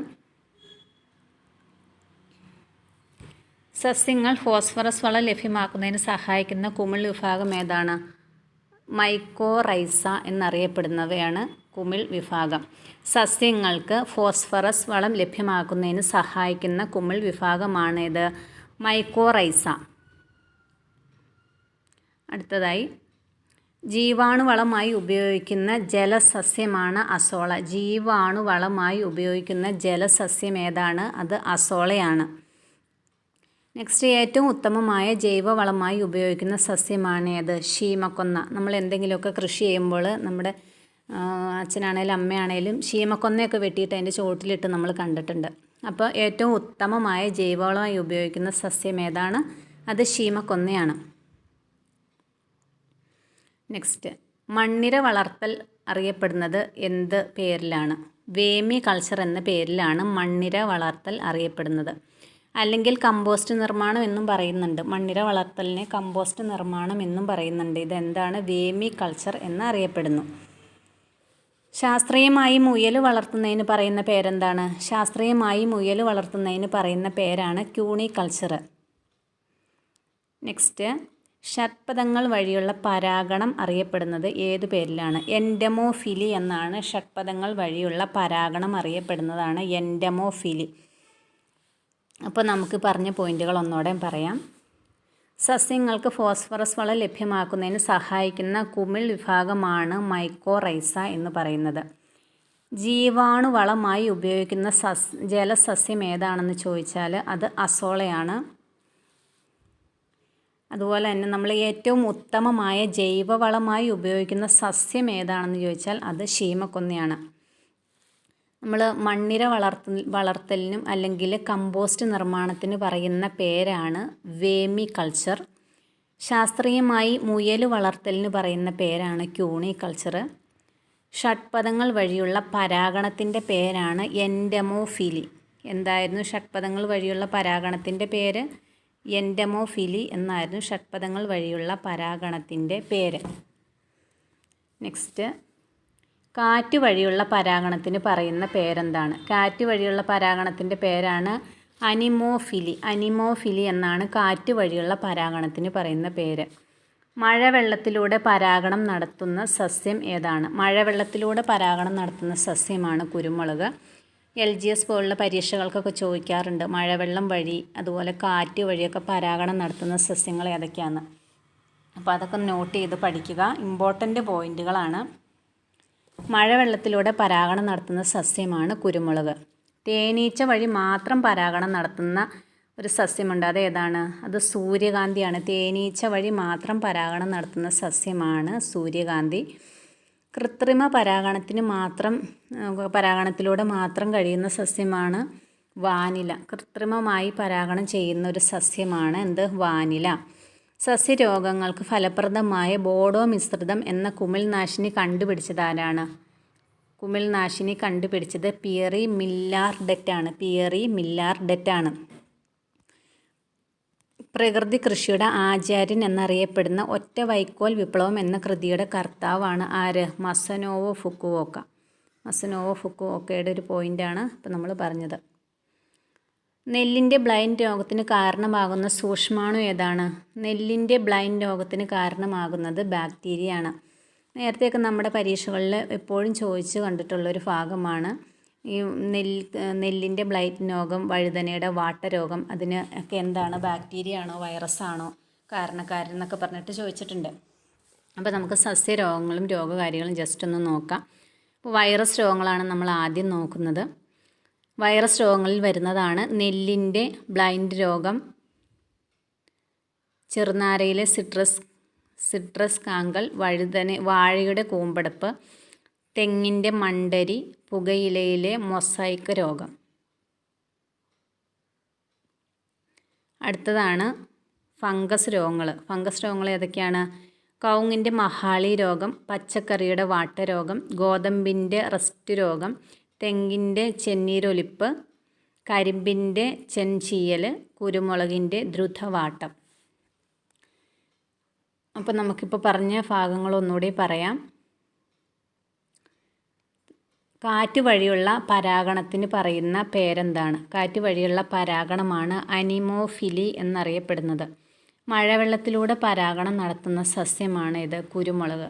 സസ്യങ്ങൾ ഫോസ്ഫറസ് വളം ലഭ്യമാക്കുന്നതിന് സഹായിക്കുന്ന കുമിൾ വിഭാഗം ഏതാണ്? മൈക്കോറൈസ എന്നറിയപ്പെടുന്നവയാണ് കുമിൾ വിഭാഗം. സസ്യങ്ങൾക്ക് ഫോസ്ഫറസ് വളം ലഭ്യമാക്കുന്നതിന് സഹായിക്കുന്ന കുമിൾ വിഭാഗമാണിത്, മൈക്കോറൈസ. അടുത്തതായി, ജീവാണുവളമായി ഉപയോഗിക്കുന്ന ജലസസ്യമാണ് അസോള. ജീവാണുവളമായി ഉപയോഗിക്കുന്ന ജലസസ്യം ഏതാണ്? അത് അസോളയാണ്. നെക്സ്റ്റ്, ഏറ്റവും ഉത്തമമായ ജൈവവളമായി ഉപയോഗിക്കുന്ന സസ്യമാണ് ഏത്? ശീമക്കൊന്ന. നമ്മൾ എന്തെങ്കിലുമൊക്കെ കൃഷി ചെയ്യുമ്പോൾ നമ്മുടെ അച്ഛനാണേലും അമ്മയാണേലും ശീമക്കൊന്നയൊക്കെ വെട്ടിയിട്ട് അതിൻ്റെ ചുവട്ടിലിട്ട് നമ്മൾ കണ്ടിട്ടുണ്ട്. അപ്പോൾ ഏറ്റവും ഉത്തമമായ ജൈവവളമായി ഉപയോഗിക്കുന്ന സസ്യം ഏതാണ്? അത് ശീമക്കൊന്നയാണ്. നെക്സ്റ്റ്, മണ്ണിര വളർത്തൽ അറിയപ്പെടുന്നത് എന്ത് പേരിലാണ്? വേമി കൾച്ചർ എന്ന പേരിലാണ് മണ്ണിര വളർത്തൽ അറിയപ്പെടുന്നത്. അല്ലെങ്കിൽ കമ്പോസ്റ്റ് നിർമ്മാണം എന്നും പറയുന്നുണ്ട്. മണ്ണിര വളർത്തലിനെ കമ്പോസ്റ്റ് നിർമ്മാണം എന്നും പറയുന്നുണ്ട്. ഇതെന്താണ്? വേമി കൾച്ചർ എന്നറിയപ്പെടുന്നു. ശാസ്ത്രീയമായി മുയൽ വളർത്തുന്നതിന് പറയുന്ന പേരെന്താണ്? ശാസ്ത്രീയമായി മുയൽ വളർത്തുന്നതിന് പറയുന്ന പേരാണ് ക്യൂണി കൾച്ചർ. നെക്സ്റ്റ്, ഷഡ്പദങ്ങൾ വഴിയുള്ള പരാഗണം അറിയപ്പെടുന്നത് ഏതു പേരിലാണ്? എൻഡമോഫിലി എന്നാണ്. ഷഡ്പദങ്ങൾ വഴിയുള്ള പരാഗണം അറിയപ്പെടുന്നതാണ് എൻഡമോഫിലി. അപ്പോൾ നമുക്ക് പറഞ്ഞ പോയിന്റുകൾ ഒന്നുകൂടെ പറയാം. സസ്യങ്ങൾക്ക് ഫോസ്ഫറസ് വളം ലഭ്യമാക്കുന്നതിന് സഹായിക്കുന്ന കുമിൾ വിഭാഗമാണ് മൈക്കോറൈസ എന്ന് പറയുന്നത്. ജീവാണുവളമായി ഉപയോഗിക്കുന്ന ജലസസ്യം ഏതാണെന്ന് ചോദിച്ചാൽ അത് അസോളയാണ്. അതുപോലെ തന്നെ നമ്മൾ ഏറ്റവും ഉത്തമമായ ജൈവവളമായി ഉപയോഗിക്കുന്ന സസ്യം ഏതാണെന്ന് ചോദിച്ചാൽ അത് ശീമക്കൊന്നയാണ്. നമ്മൾ മണ്ണിര വളർത്തലിനും അല്ലെങ്കിൽ കമ്പോസ്റ്റ് നിർമ്മാണത്തിന് പറയുന്ന പേരാണ് വേമി കൾച്ചർ. ശാസ്ത്രീയമായി മുയൽ വളർത്തലിന് പറയുന്ന പേരാണ് ക്യൂണി കൾച്ചർ. ഷഡ്പദങ്ങൾ വഴിയുള്ള പരാഗണത്തിൻ്റെ പേരാണ് എൻഡമോഫിലി. എന്തായിരുന്നു ഷഡ്പദങ്ങൾ വഴിയുള്ള പരാഗണത്തിൻ്റെ പേര്? എൻഡമോഫിലി എന്നായിരുന്നു ഷഡ്പദങ്ങൾ വഴിയുള്ള പരാഗണത്തിൻ്റെ പേര്. നെക്സ്റ്റ്, കാറ്റ് വഴിയുള്ള പരാഗണത്തിന് പറയുന്ന പേരെന്താണ്? കാറ്റ് വഴിയുള്ള പരാഗണത്തിൻ്റെ പേരാണ് അനിമോഫിലി. അനിമോഫിലി എന്നാണ് കാറ്റ് വഴിയുള്ള പരാഗണത്തിന് പറയുന്ന പേര്. മഴവെള്ളത്തിലൂടെ പരാഗണം നടത്തുന്ന സസ്യം ഏതാണ്? മഴവെള്ളത്തിലൂടെ പരാഗണം നടത്തുന്ന സസ്യമാണ് കുരുമുളക്. LGS പോലുള്ള പരീക്ഷകൾക്കൊക്കെ ചോദിക്കാറുണ്ട് മഴവെള്ളം വഴി അതുപോലെ കാറ്റ് വഴിയൊക്കെ പരാഗണം നടത്തുന്ന സസ്യങ്ങൾ ഏതൊക്കെയാണ്. അപ്പോൾ അതൊക്കെ നോട്ട് ചെയ്ത് പഠിക്കുക. ഇമ്പോർട്ടൻ്റ് പോയിന്റുകളാണ്. മഴവെള്ളത്തിലൂടെ പരാഗണം നടത്തുന്ന സസ്യമാണ് കുരുമുളക്. തേനീച്ച വഴി മാത്രം പരാഗണം നടത്തുന്ന ഒരു സസ്യമുണ്ട്. അത് ഏതാണ്? അത് സൂര്യകാന്തിയാണ്. തേനീച്ച വഴി മാത്രം പരാഗണം നടത്തുന്ന സസ്യമാണ് സൂര്യകാന്തി. കൃത്രിമ പരാഗണത്തിലൂടെ മാത്രം കഴിയുന്ന സസ്യമാണ് വാനില. കൃത്രിമമായി പരാഗണം ചെയ്യുന്ന ഒരു സസ്യമാണ് എന്ത്? വാനില. സസ്യരോഗങ്ങൾക്ക് ഫലപ്രദമായ ബോഡോ മിശ്രിതം എന്ന കുമിൾനാശിനി കണ്ടുപിടിച്ചത് ആരാണ്? കുമിൾനാശിനി കണ്ടുപിടിച്ചത് പിയറി മില്ലാർഡെറ്റ് ആണ്. പിയറി മില്ലാർഡെറ്റ് ആണ്. പ്രകൃതി കൃഷിയുടെ ആചാര്യൻ എന്നറിയപ്പെടുന്ന ഒറ്റ വൈക്കോൽ വിപ്ലവം എന്ന കൃതിയുടെ കർത്താവാണ് ആര്? മസനോവോ ഫുക്കുവോക്ക. മസനോവോ ഫുക്കുവോക്കയുടെ ഒരു പോയിൻ്റാണ് ഇപ്പോൾ നമ്മൾ പറഞ്ഞത്. നെല്ലിൻ്റെ ബ്ലൈൻഡ് രോഗത്തിന് കാരണമാകുന്ന സൂക്ഷ്മാണു ഏതാണ്? നെല്ലിൻ്റെ ബ്ലൈൻഡ് രോഗത്തിന് കാരണമാകുന്നത് ബാക്ടീരിയ ആണ്. നേരത്തെയൊക്കെ നമ്മുടെ പരീക്ഷകളിൽ എപ്പോഴും ചോദിച്ച് കണ്ടിട്ടുള്ളൊരു ഭാഗമാണ് ഈ നെല്ലിൻ്റെ ബ്ലൈറ്റ് രോഗം, വഴുതനയുടെ വാട്ടരോഗം. അതിന് ഒക്കെ എന്താണ്, ബാക്ടീരിയ ആണോ വൈറസാണോ കാരണക്കാരൻ എന്നൊക്കെ പറഞ്ഞിട്ട് ചോദിച്ചിട്ടുണ്ട്. അപ്പോൾ നമുക്ക് സസ്യരോഗങ്ങളും രോഗകാരികളും ജസ്റ്റ് ഒന്ന് നോക്കാം. അപ്പോൾ വൈറസ് രോഗങ്ങളാണ് നമ്മൾ ആദ്യം നോക്കുന്നത്. വൈറസ് രോഗങ്ങളിൽ വരുന്നതാണ് നെല്ലിൻ്റെ ബ്ലൈൻഡ് രോഗം, ചെറുനാരയിലെ സിട്രസ് കാങ്കൽ, വാഴയുടെ കൂമ്പടപ്പ്, തെങ്ങിൻ്റെ മണ്ടരി, പുകയിലയിലെ മൊസൈക്ക് രോഗം. അടുത്തതാണ് ഫംഗസ് രോഗങ്ങൾ. ഫംഗസ് രോഗങ്ങൾ ഏതൊക്കെയാണ്? കവുങ്ങിൻ്റെ മഹാളി രോഗം, പച്ചക്കറിയുടെ വാട്ടരോഗം, ഗോതമ്പിൻ്റെ റസ്റ്റ് രോഗം, തെങ്ങിൻ്റെ ചെന്നീരൊലിപ്പ്, കരിമ്പിൻ്റെ ചെൻചീയൽ, കുരുമുളകിൻ്റെ ദ്രുതവാട്ടം. അപ്പോൾ നമുക്കിപ്പോൾ പറഞ്ഞ ഭാഗങ്ങൾ ഒന്നുകൂടി പറയാം. കാറ്റ് വഴിയുള്ള പരാഗണത്തിന് പറയുന്ന പേരെന്താണ്? കാറ്റ് വഴിയുള്ള പരാഗണമാണ് അനിമോഫിലി എന്നറിയപ്പെടുന്നത്. മഴവെള്ളത്തിലൂടെ പരാഗണം നടത്തുന്ന സസ്യമാണ് ഇത്, കുരുമുളക്.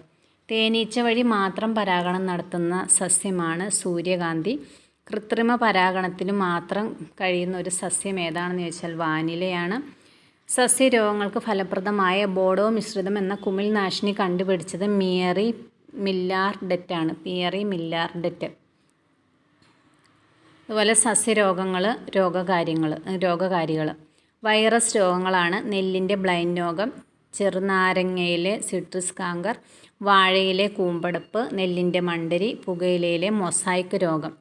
തേനീച്ച വഴി മാത്രം പരാഗണം നടത്തുന്ന സസ്യമാണ് സൂര്യകാന്തി. കൃത്രിമ പരാഗണത്തിന് മാത്രം കഴിയുന്ന ഒരു സസ്യം ഏതാണെന്ന് ചോദിച്ചാൽ വാനിലയാണ്. സസ്യരോഗങ്ങൾക്ക് ഫലപ്രദമായ ബോഡോ മിശ്രിതം എന്ന കുമിൾനാശിനി കണ്ടുപിടിച്ചത് പിയറി മില്ലാർഡെറ്റ്. അതുപോലെ സസ്യരോഗങ്ങൾ, രോഗകാരികൾ. വൈറസ് രോഗങ്ങളാണ് നെല്ലിൻ്റെ ബ്ലൈൻഡ് രോഗം, ചെറുനാരങ്ങയിലെ സിട്രസ് കാങ്കർ, വാഴയിലെ കൂമ്പടപ്പ്, നെല്ലിൻ്റെ മണ്ടരി, പുകയിലയിലെ മൊസൈക്ക് രോഗം.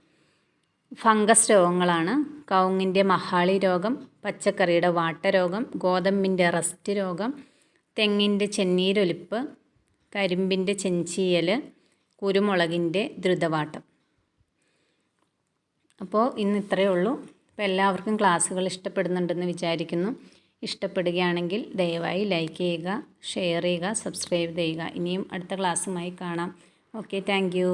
ഫംഗസ് രോഗങ്ങളാണ് കവുങ്ങിൻ്റെ മഹാളി രോഗം, പച്ചക്കറിയുടെ വാട്ടരോഗം, ഗോതമ്പിൻ്റെ റസ്റ്റ് രോഗം, തെങ്ങിൻ്റെ ചെന്നീരൊലിപ്പ്, കരിമ്പിൻ്റെ ചെൻചീയൽ, കുരുമുളകിൻ്റെ ദ്രുതവാട്ടം. അപ്പോൾ ഇന്ന് ഇത്രയേ ഉള്ളൂ. അപ്പോൾ എല്ലാവർക്കും ക്ലാസ്സുകൾ ഇഷ്ടപ്പെടുന്നുണ്ടെന്ന് വിചാരിക്കുന്നു. ഇഷ്ടപ്പെടുകയാണെങ്കിൽ ദയവായി ലൈക്ക് ചെയ്യുക, ഷെയർ ചെയ്യുക, സബ്സ്ക്രൈബ് ചെയ്യുക. ഇനിയും അടുത്ത ക്ലാസ്സുമായി കാണാം. Okay, thank you.